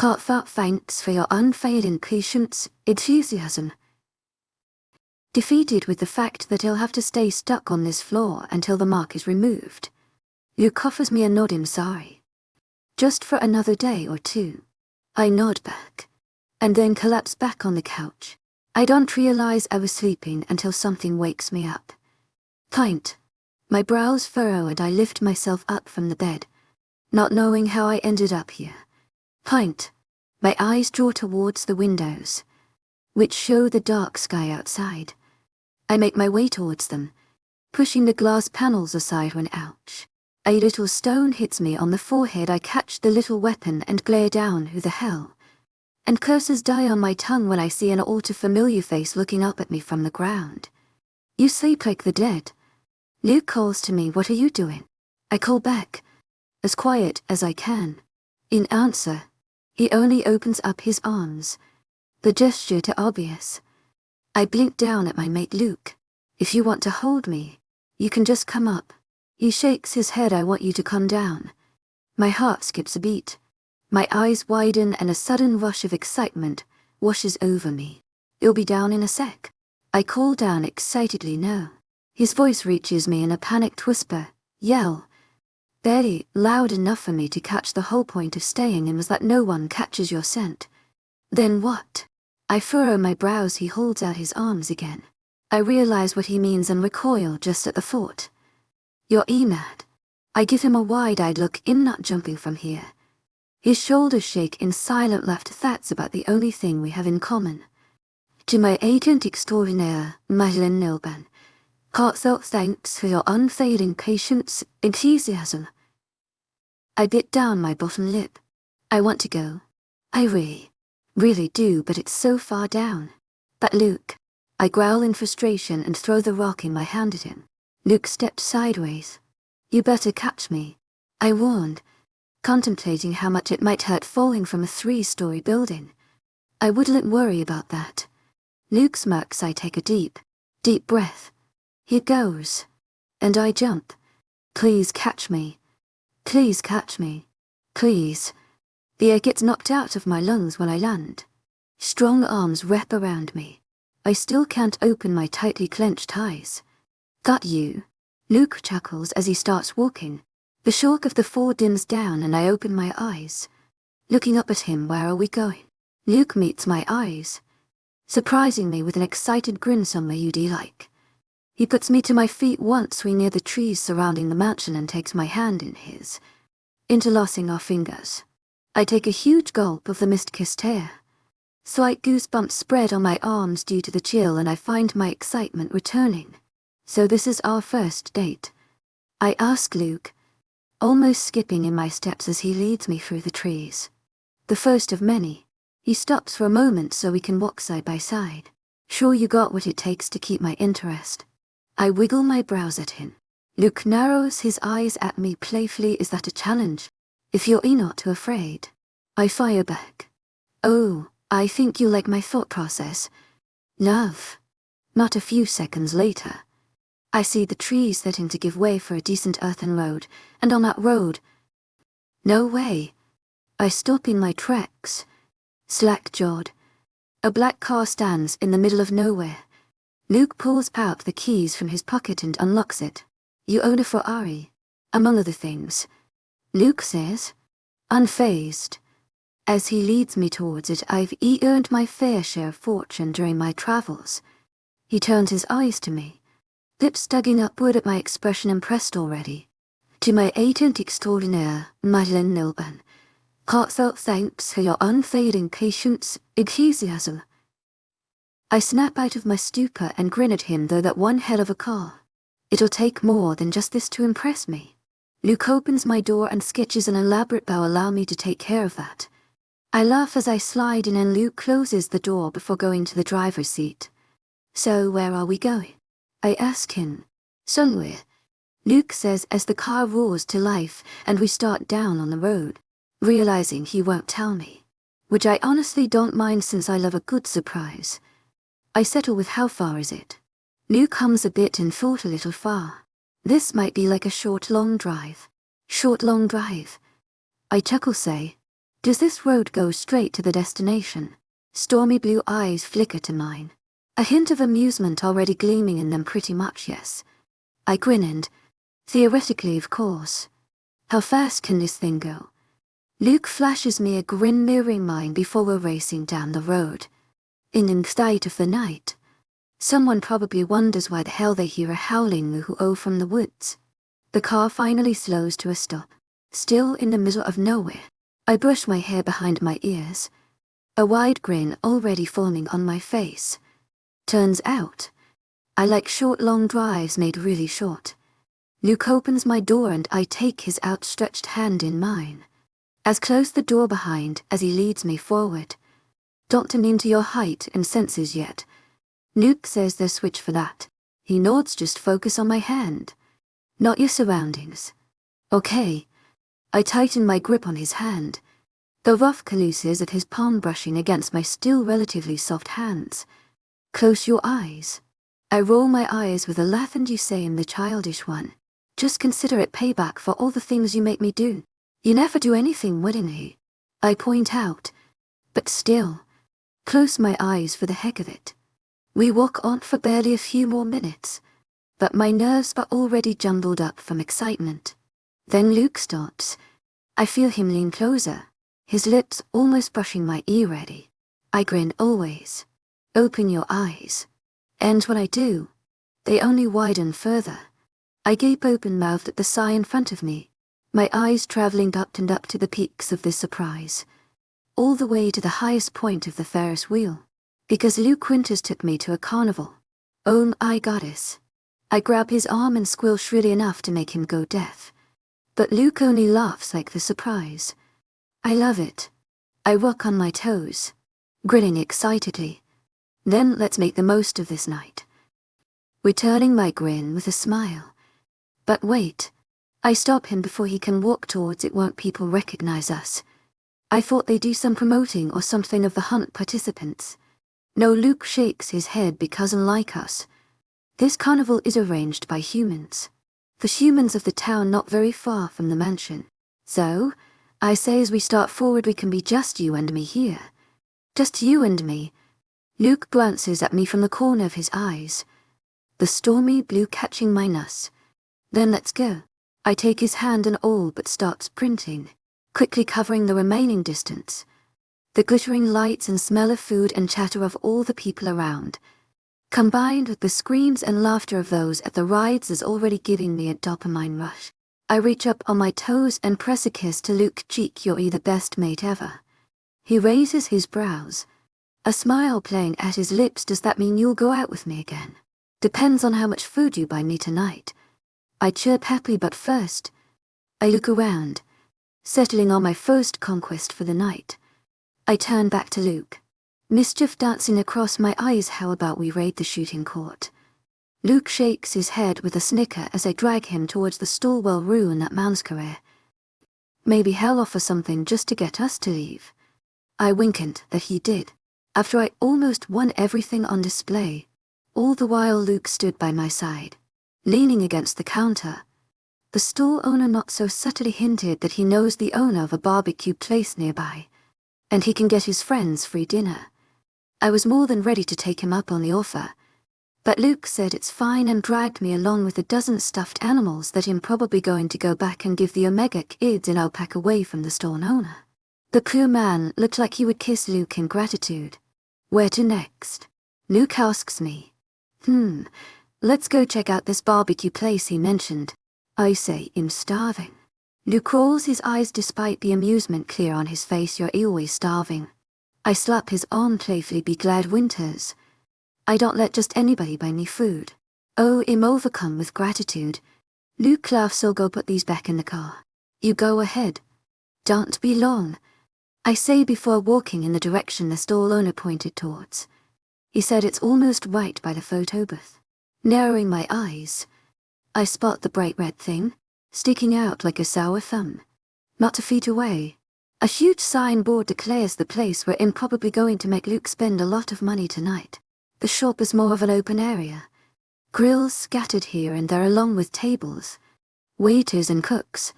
heartfelt thanks for your unfailing patience, enthusiasm. Defeated with the fact that he'll have to stay stuck on this floor until the mark is removed, Luke offers me a nod in sorry. Just for another day or two. I nod back, and then collapse back on the couch. I don't realize I was sleeping until something wakes me up. Pint. My brows furrow and I lift myself up from the bed, not knowing how I ended up here. Pint. My eyes draw towards the windows, which show the dark sky outside. I make my way towards them, pushing the glass panels aside when ouch. A little stone hits me on the forehead. I catch the little weapon and glare down. Who the hell? And curses die on my tongue when I see an all too familiar face looking up at me from the ground. You sleep like the dead. Luke calls to me. What are you doing? I call back, as quiet as I can. In answer, he only opens up his arms, the gesture too obvious. I blink down at my mate Luke. If you want to hold me, you can just come up. He shakes his head. I want you to come down. My heart skips a beat. My eyes widen and a sudden rush of excitement washes over me. You'll be down in a sec. I call down excitedly. No. His voice reaches me in a panicked whisper. Yell. Barely loud enough for me to catch the whole point of staying in was that no one catches your scent. Then what? I furrow my brows. He holds out his arms again. I realize what he means and recoil just at the thought. You're mad. I give him a wide-eyed look. I'm not jumping from here. His shoulders shake in silent laughter. That's about the only thing we have in common. To my agent extraordinaire, me.丨Wolf, heartfelt thanks for your unfailing patience, enthusiasm. I bit down my bottom lip. I want to go. I really do, but it's so far down. But Luke. I growl in frustration and throw the rock in my hand at him. Luke stepped sideways. You better catch me, I warned, contemplating how much it might hurt falling from a 3-story building. I wouldn't worry about that. Luke smirks. I take a deep breath. Here goes. And I jump. Please catch me. Please catch me. Please. The air gets knocked out of my lungs when I land. Strong arms wrap around me. I still can't open my tightly clenched eyes. Got you. Luke chuckles as he starts walking. The shock of the fall dims down and I open my eyes. Looking up at him. Where are we going? Luke meets my eyes, surprising me with an excited grin. Somewhere you'd like. He puts me to my feet once we near the trees surrounding the mansion and takes my hand in his, interlacing our fingers. I take a huge gulp of the mist-kissed air. Slight goosebumps spread on my arms due to the chill and I find my excitement returning. So this is our first date? I ask Luke, almost skipping in my steps as he leads me through the trees. The first of many. He stops for a moment so we can walk side by side. Sure you got what it takes to keep my interest? I wiggle my brows at him. Luke narrows his eyes at me playfully. Is that a challenge? If you're not too afraid. I fire back. Oh, I think you like my thought process. Love. Not a few seconds later, I see the trees starting to give way for a decent earthen road, and on that road... No way. I stop in my tracks. Slack-jawed. A black car stands in the middle of nowhere. Luke pulls out the keys from his pocket and unlocks it. You own a Ferrari, among other things. Luke says, unfazed. As he leads me towards it, I've earned my fair share of fortune during my travels. He turns his eyes to me, lips tugging upward at my expression, impressed already. To my agent extraordinaire, me.丨Heartfelt thanks for your unfading patience, enthusiasm. I snap out of my stupor and grin at him. Though that one hell of a car. It'll take more than just this to impress me. Luke opens my door and sketches an elaborate bow. Allow me to take care of that. I laugh as I slide in and Luke closes the door before going to the driver's seat. So where are we going? I ask him. Somewhere. Luke says as the car roars to life and we start down on the road, realizing he won't tell me. Which I honestly don't mind since I love a good surprise. I settle with how far is it? Luke hums a bit and thought a little far. This might be like a short long drive. Short long drive. I chuckle say, does this road go straight to the destination? Stormy blue eyes flicker to mine. A hint of amusement already gleaming in them. Pretty much, yes. I grin and, theoretically of course. How fast can this thing go? Luke flashes me a grin mirroring mine before we're racing down the road. In the sight of the night. Someone probably wonders why the hell they hear a howling from the woods. The car finally slows to a stop. Still in the middle of nowhere. I brush my hair behind my ears. A wide grin already forming on my face. Turns out, I like short long drives made really short. Luke opens my door and I take his outstretched hand in mine. As close the door behind as he leads me forward. Don't turn into your height and senses yet. Luke says there's switch for that. He nods, just focus on my hand. Not your surroundings. Okay. I tighten my grip on his hand. The rough caluses of his palm brushing against my still relatively soft hands. Close your eyes. I roll my eyes with a laugh and you say in the childish one, just consider it payback for all the things you make me do. You never do anything willingly. I point out. But still. Close my eyes for the heck of it. We walk on for barely a few more minutes. But my nerves are already jumbled up from excitement. Then Luke stops. I feel him lean closer. His lips almost brushing my ear ready. I grin always. Open your eyes. And when I do, they only widen further. I gape open-mouthed at the sigh in front of me, my eyes traveling up and up to the peaks of this surprise. All the way to the highest point of the Ferris wheel. Because Luke Winters took me to a carnival. Oh my goddess. I grab his arm and squeal shrilly enough to make him go deaf. But Luke only laughs like the surprise. I love it. I walk on my toes, grinning excitedly. Then let's make the most of this night. Returning my grin with a smile. But wait. I stop him before he can walk towards it. Won't people recognize us? I thought they do some promoting or something of the hunt participants. No, Luke shakes his head because unlike us, this carnival is arranged by humans. The humans of the town not very far from the mansion. So, I say as we start forward, we can be just you and me here. Just you and me. Luke glances at me from the corner of his eyes. The stormy blue catching my nose. Then let's go. I take his hand and all but start sprinting, quickly covering the remaining distance. The glittering lights and smell of food and chatter of all the people around, combined with the screams and laughter of those at the rides, is already giving me a dopamine rush. I reach up on my toes and press a kiss to Luke's cheek. You're the best mate ever. He raises his brows, a smile playing at his lips. Does that mean you'll go out with me again? Depends on how much food you buy me tonight. I chirp happily, but first, I look around, settling on my first conquest for the night. I turn back to Luke. Mischief dancing across my eyes. How about we raid the shooting court? Luke shakes his head with a snicker as I drag him towards the stall. Will ruin that man's career. Maybe he'll offer something just to get us to leave. I winked that he did. After I almost won everything on display. All the while Luke stood by my side, leaning against the counter. The stall owner not so subtly hinted that he knows the owner of a barbecue place nearby, and he can get his friends free dinner. I was more than ready to take him up on the offer, but Luke said it's fine and dragged me along with a dozen stuffed animals that I'm probably going to go back and give the Omega kids in alpaca away from the stall owner. The poor man looked like he would kiss Luke in gratitude. Where to next? Luke asks me. Let's go check out this barbecue place he mentioned. I say I'm starving. Luke rolls his eyes despite the amusement clear on his face. You're always starving. I slap his arm playfully. Be glad winters. I don't let just anybody buy me food. Oh, I'm overcome with gratitude. Luke laughs. I'll go put these back in the car. You go ahead. Don't be long, I say before walking in the direction the stall owner pointed towards. He said it's almost right by the photo booth. Narrowing my eyes, I spot the bright red thing, sticking out like a sour thumb. Not a feet away, a huge signboard declares the place where I'm probably going to make Luke spend a lot of money tonight. The shop is more of an open area. Grills scattered here and there along with tables, waiters and cooks.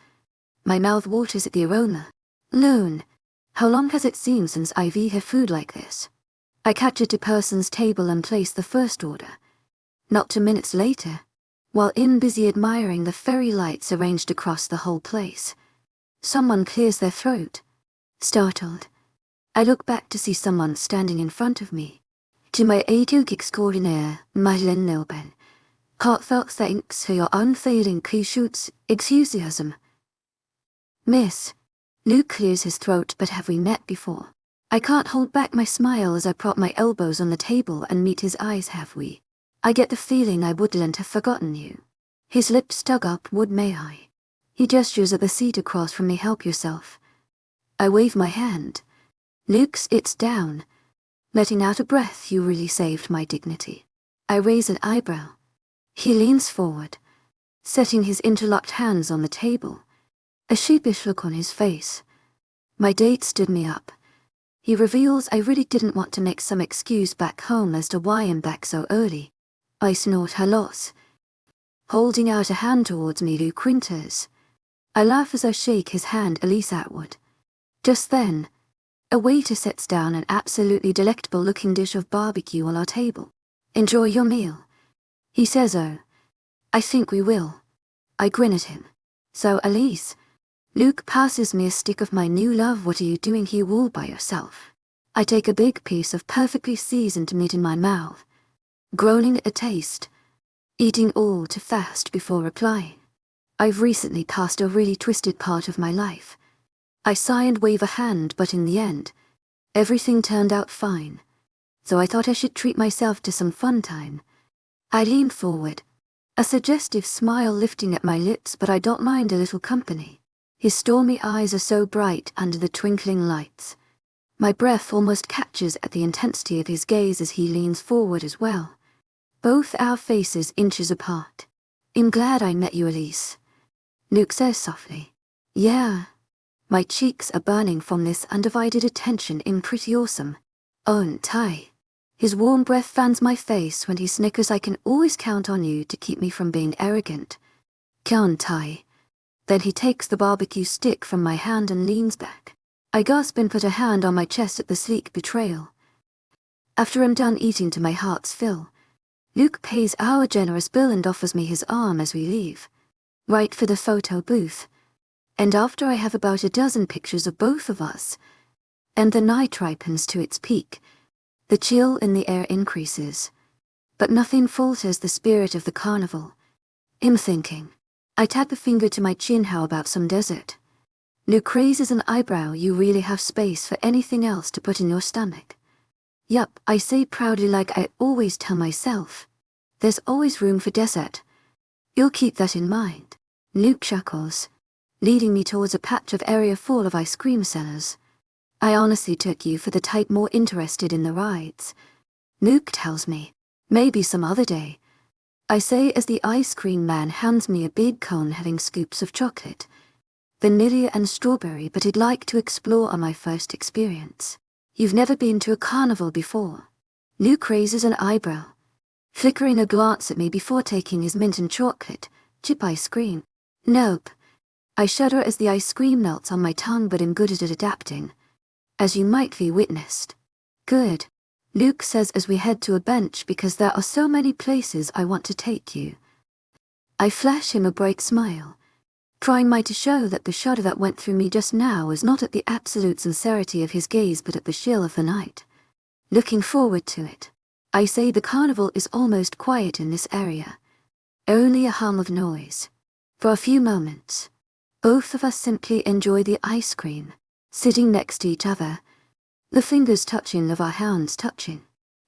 My mouth waters at the aroma. Loon, how long has it seemed since I've had food like this? I catch it a person's table and place the first order. Not 2 minutes later, while busy admiring the fairy lights arranged across the whole place, someone clears their throat. Startled, I look back to see someone standing in front of me. To my audiobook extraordinaire, me.丨Heartfelt thanks for your unfailing patience, enthusiasm. Miss. Luke clears his throat. But have we met before? I can't hold back my smile as I prop my elbows on the table and meet his eyes. Have we? I get the feeling I wouldn't have forgotten you. His lips tug upward. May I? He gestures at the seat across from me. Help yourself. I wave my hand. Luke sits down, letting out a breath. You really saved my dignity. I raise an eyebrow. He leans forward, setting his interlocked hands on the table, a sheepish look on his face. My date stood me up. He reveals I really didn't want to make some excuse back home as to why I'm back so early. I snort her loss. Holding out a hand towards me, Luke winters. I laugh as I shake his hand, Elise outward. Just then, a waiter sets down an absolutely delectable-looking dish of barbecue on our table. Enjoy your meal, he says. Oh, I think we will. I grin at him. So, Elise, Luke passes me a stick of my new love. What are you doing here all by yourself? I take a big piece of perfectly seasoned meat in my mouth, groaning at the taste, eating all too fast before replying. I've recently passed a really twisted part of my life. I sigh and wave a hand, but in the end, everything turned out fine. So I thought I should treat myself to some fun time. I lean forward, a suggestive smile lifting at my lips, but I don't mind a little company. His stormy eyes are so bright under the twinkling lights. My breath almost catches at the intensity of his gaze as he leans forward as well. Both our faces inches apart. I'm glad I met you, Elise, Luke says softly. Yeah. My cheeks are burning from this undivided attention. I'm pretty awesome. Aren't I? His warm breath fans my face when he snickers. I can always count on you to keep me from being arrogant. Can't I? Then he takes the barbecue stick from my hand and leans back. I gasp and put a hand on my chest at the sleek betrayal. After I'm done eating to my heart's fill, Luke pays our generous bill and offers me his arm as we leave, right for the photo booth. And after I have about a dozen pictures of both of us, and the night ripens to its peak, the chill in the air increases. But nothing falters the spirit of the carnival. I'm thinking. I tap a finger to my chin. How about some dessert? Luke raises an eyebrow. You really have space for anything else to put in your stomach? Yup, I say proudly, like I always tell myself. There's always room for dessert. You'll keep that in mind. Luke chuckles, leading me towards a patch of area full of ice cream sellers. I honestly took you for the type more interested in the rides. Luke tells me, maybe some other day. I say as the ice cream man hands me a big cone having scoops of chocolate, vanilla and strawberry, but I'd like to explore on my first experience. You've never been to a carnival before. Luke raises an eyebrow, flickering a glance at me before taking his mint and chocolate chip ice cream. Nope. I shudder as the ice cream melts on my tongue, but am good at adapting, as you might be witnessed. Good, Luke says as we head to a bench because there are so many places I want to take you. I flash him a bright smile, trying to show that the shudder that went through me just now was not at the absolute sincerity of his gaze but at the chill of the night. Looking forward to it. I say the carnival is almost quiet in this area. Only a hum of noise. For a few moments, both of us simply enjoy the ice cream, sitting next to each other, the fingers touching of our hands touching.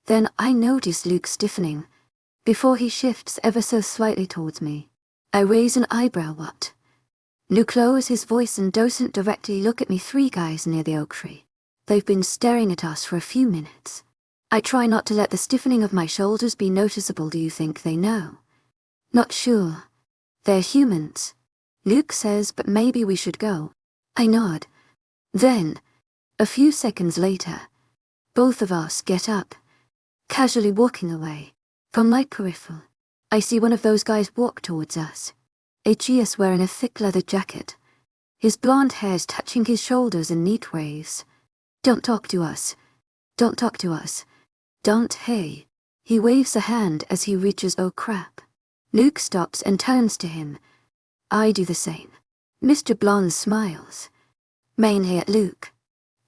Then I notice Luke stiffening, before he shifts ever so slightly towards me. I raise an eyebrow. What? Luke lowers his voice and doesn't directly look at me. Three guys near the oak tree. They've been staring at us for a few minutes. I try not to let the stiffening of my shoulders be noticeable. Do you think they know? Not sure. They're humans, Luke says, but maybe we should go. I nod. Then, a few seconds later, both of us get up, casually walking away. From my peripheral, I see one of those guys walk towards us. H.E.S. wearing a thick leather jacket, his blonde hair's touching his shoulders in neat waves. Don't talk to us. Don't talk to us. Don't. Hey. He waves a hand as he reaches. Oh crap. Luke stops and turns to him. I do the same. Mr. Blonde smiles, mainly at Luke.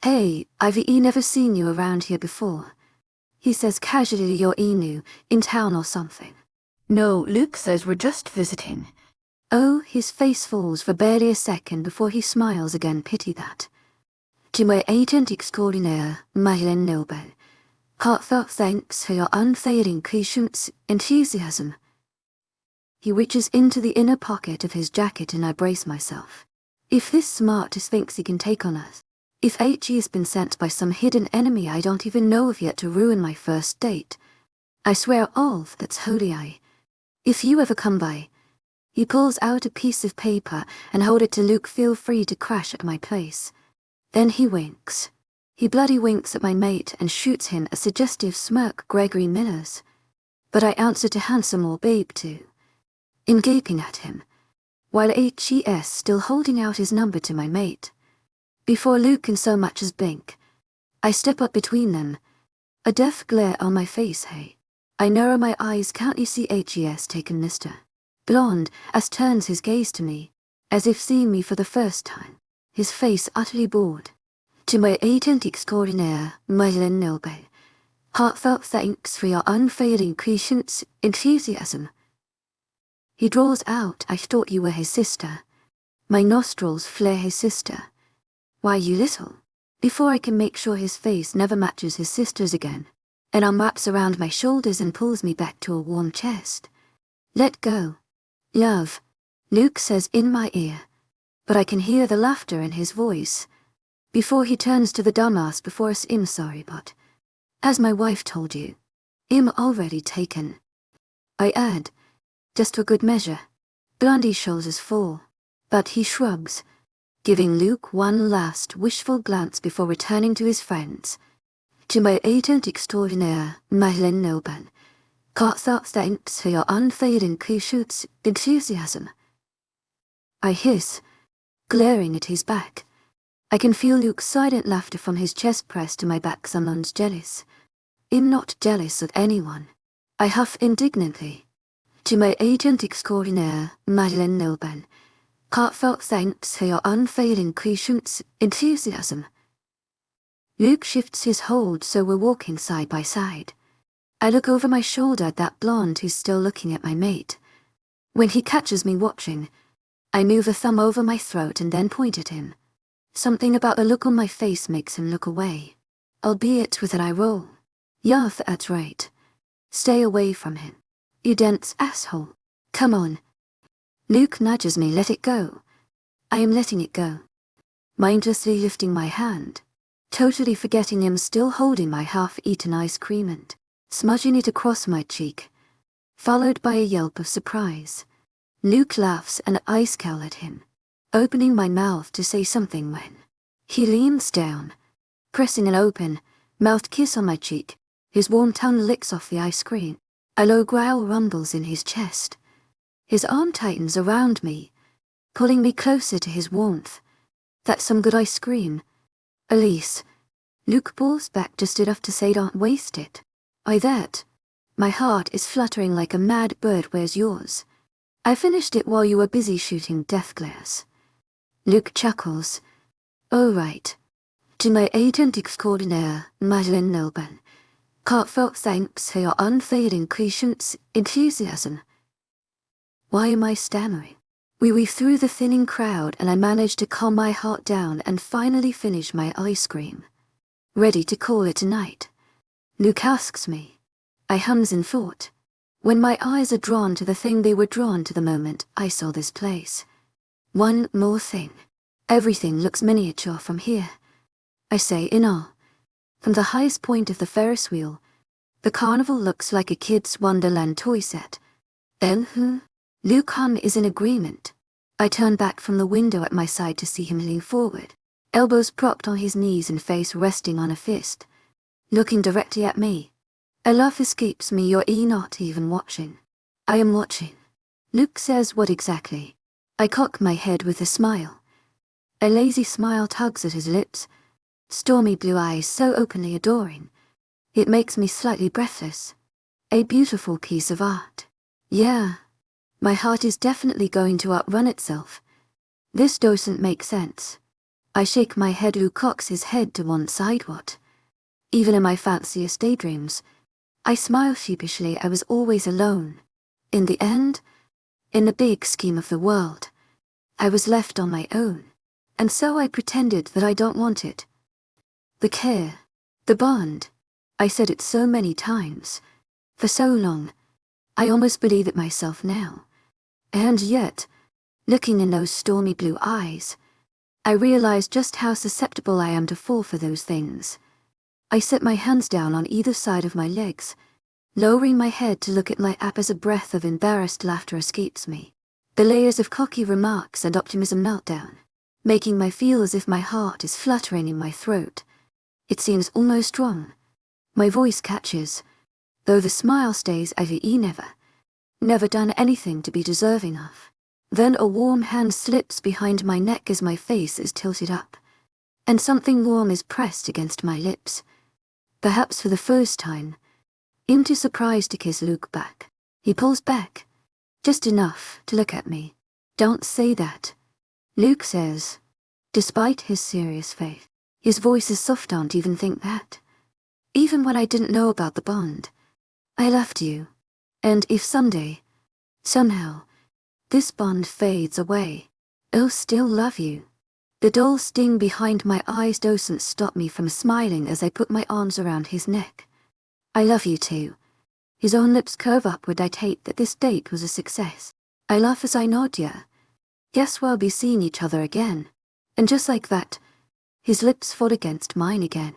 Hey, I've never seen you around here before. He says casually. You're new, in town or something? No, Luke says we're just visiting. Oh, his face falls for barely a second before he smiles again. Pity that. To my agent extraordinaire, me.丨Wolf. Heartfelt thanks for your unfailing patience, enthusiasm. He reaches into the inner pocket of his jacket and I brace myself. If this smartest thinks he can take on us, if H.E. has been sent by some hidden enemy I don't even know of yet to ruin my first date, I swear off that's holy I. If you ever come by, he pulls out a piece of paper and hold it to Luke. Feel free to crash at my place. Then he winks. He bloody winks at my mate and shoots him a suggestive smirk. Gregory Miller's. But I answer to handsome or babe too, in gaping at him, while H.E.S. still holding out his number to my mate. Before Luke can so much as blink, I step up between them, a death glare on my face. Hey. I narrow my eyes. Can't you see H.E.S. taken Mr. Blonde as turns his gaze to me, as if seeing me for the first time, his face utterly bored. To my agent extraordinaire, me.丨Wolf. Heartfelt thanks for your unfailing patience, enthusiasm. He draws out. I thought you were his sister. My nostrils flare. His sister? Why, you little. Before I can make sure his face never matches his sister's again, an arm wraps around my shoulders and pulls me back to a warm chest. Let go. Love, Luke says in my ear, but I can hear the laughter in his voice. Before he turns to the dumbass before us. I'm sorry, but, as my wife told you, I'm already taken. I add, just for good measure. Blondie's shoulders fall, but he shrugs, giving Luke one last wishful glance before returning to his friends. To my agent extraordinaire, me.丨Wolf. Heartfelt thanks for your unfailing patience, enthusiasm. I hiss, glaring at his back. I can feel Luke's silent laughter from his chest pressed to my back. Someone's jealous. I'm not jealous of anyone. I huff indignantly. To my agent extraordinaire, me.丨Wolf. Heartfelt thanks for your unfailing patience, enthusiasm. Luke shifts his hold so we're walking side by side. I look over my shoulder at that blonde who's still looking at my mate. When he catches me watching, I move a thumb over my throat and then point at him. Something about the look on my face makes him look away, albeit with an eye roll. Yeah, that's right. Stay away from him. You dense asshole. Come on. Luke nudges me. Let it go. I am letting it go, mindlessly lifting my hand. totally forgetting him still holding my half-eaten ice cream and smudging it across my cheek, followed by a yelp of surprise. Luke laughs and I scowl at him, opening my mouth to say something when he leans down, pressing an open-mouthed kiss on my cheek. His warm tongue licks off the ice cream. A low growl rumbles in his chest. His arm tightens around me, pulling me closer to his warmth. That's some good ice cream. Elise. Luke pulls back just enough to say don't waste it. I that. My heart is fluttering like a mad bird. Where's yours? I finished it while you were busy shooting death glares. Luke chuckles. Oh right. To my agent extraordinaire, me.丨heartfelt thanks for your unfailing patience, enthusiasm. Why am I stammering? We weave through the thinning crowd and I manage to calm my heart down and finally finish my ice cream. Ready to call it a night. Luke asks me. I hums in thought. When my eyes are drawn to the thing they were drawn to the moment I saw this place. One more thing. Everything looks miniature from here. I say in awe. From the highest point of the Ferris wheel, the carnival looks like a kid's Wonderland toy set. Then Luke is in agreement. I turn back from the window at my side to see him lean forward, elbows propped on his knees and face resting on a fist, looking directly at me. A laugh escapes me. You're not even watching. I am watching. Luke says what exactly? I cock my head with a smile. A lazy smile tugs at his lips, stormy blue eyes so openly adoring. It makes me slightly breathless. A beautiful piece of art. Yeah. My heart is definitely going to outrun itself. This doesn't make sense. I shake my head. Luke cocks his head to one side. What? Even in my fanciest daydreams, I smile sheepishly. I was always alone. In the end, in the big scheme of the world, I was left on my own. And so I pretended that I don't want it. The care, the bond. I said it so many times, for so long. I almost believe it myself now. And yet, looking in those stormy blue eyes, I realize just how susceptible I am to fall for those things. I set my hands down on either side of my legs, lowering my head to look at my app as a breath of embarrassed laughter escapes me. The layers of cocky remarks and optimism melt down, making me feel as if my heart is fluttering in my throat. It seems almost wrong. My voice catches, though the smile stays. I've never done anything to be deserving of. Then a warm hand slips behind my neck as my face is tilted up, and something warm is pressed against my lips. Perhaps for the first time, I'm too surprised to kiss Luke back. He pulls back, just enough to look at me. Don't say that, Luke says, despite his serious face. His voice is soft. Don't even think that. Even when I didn't know about the bond, I loved you. And if someday, somehow, this bond fades away, I'll still love you. The dull sting behind my eyes doesn't stop me from smiling as I put my arms around his neck. I love you too. His own lips curve upward. I take that this date was a success. I laugh as I nod. Yeah. Guess we'll be seeing each other again. And just like that, his lips fall against mine again.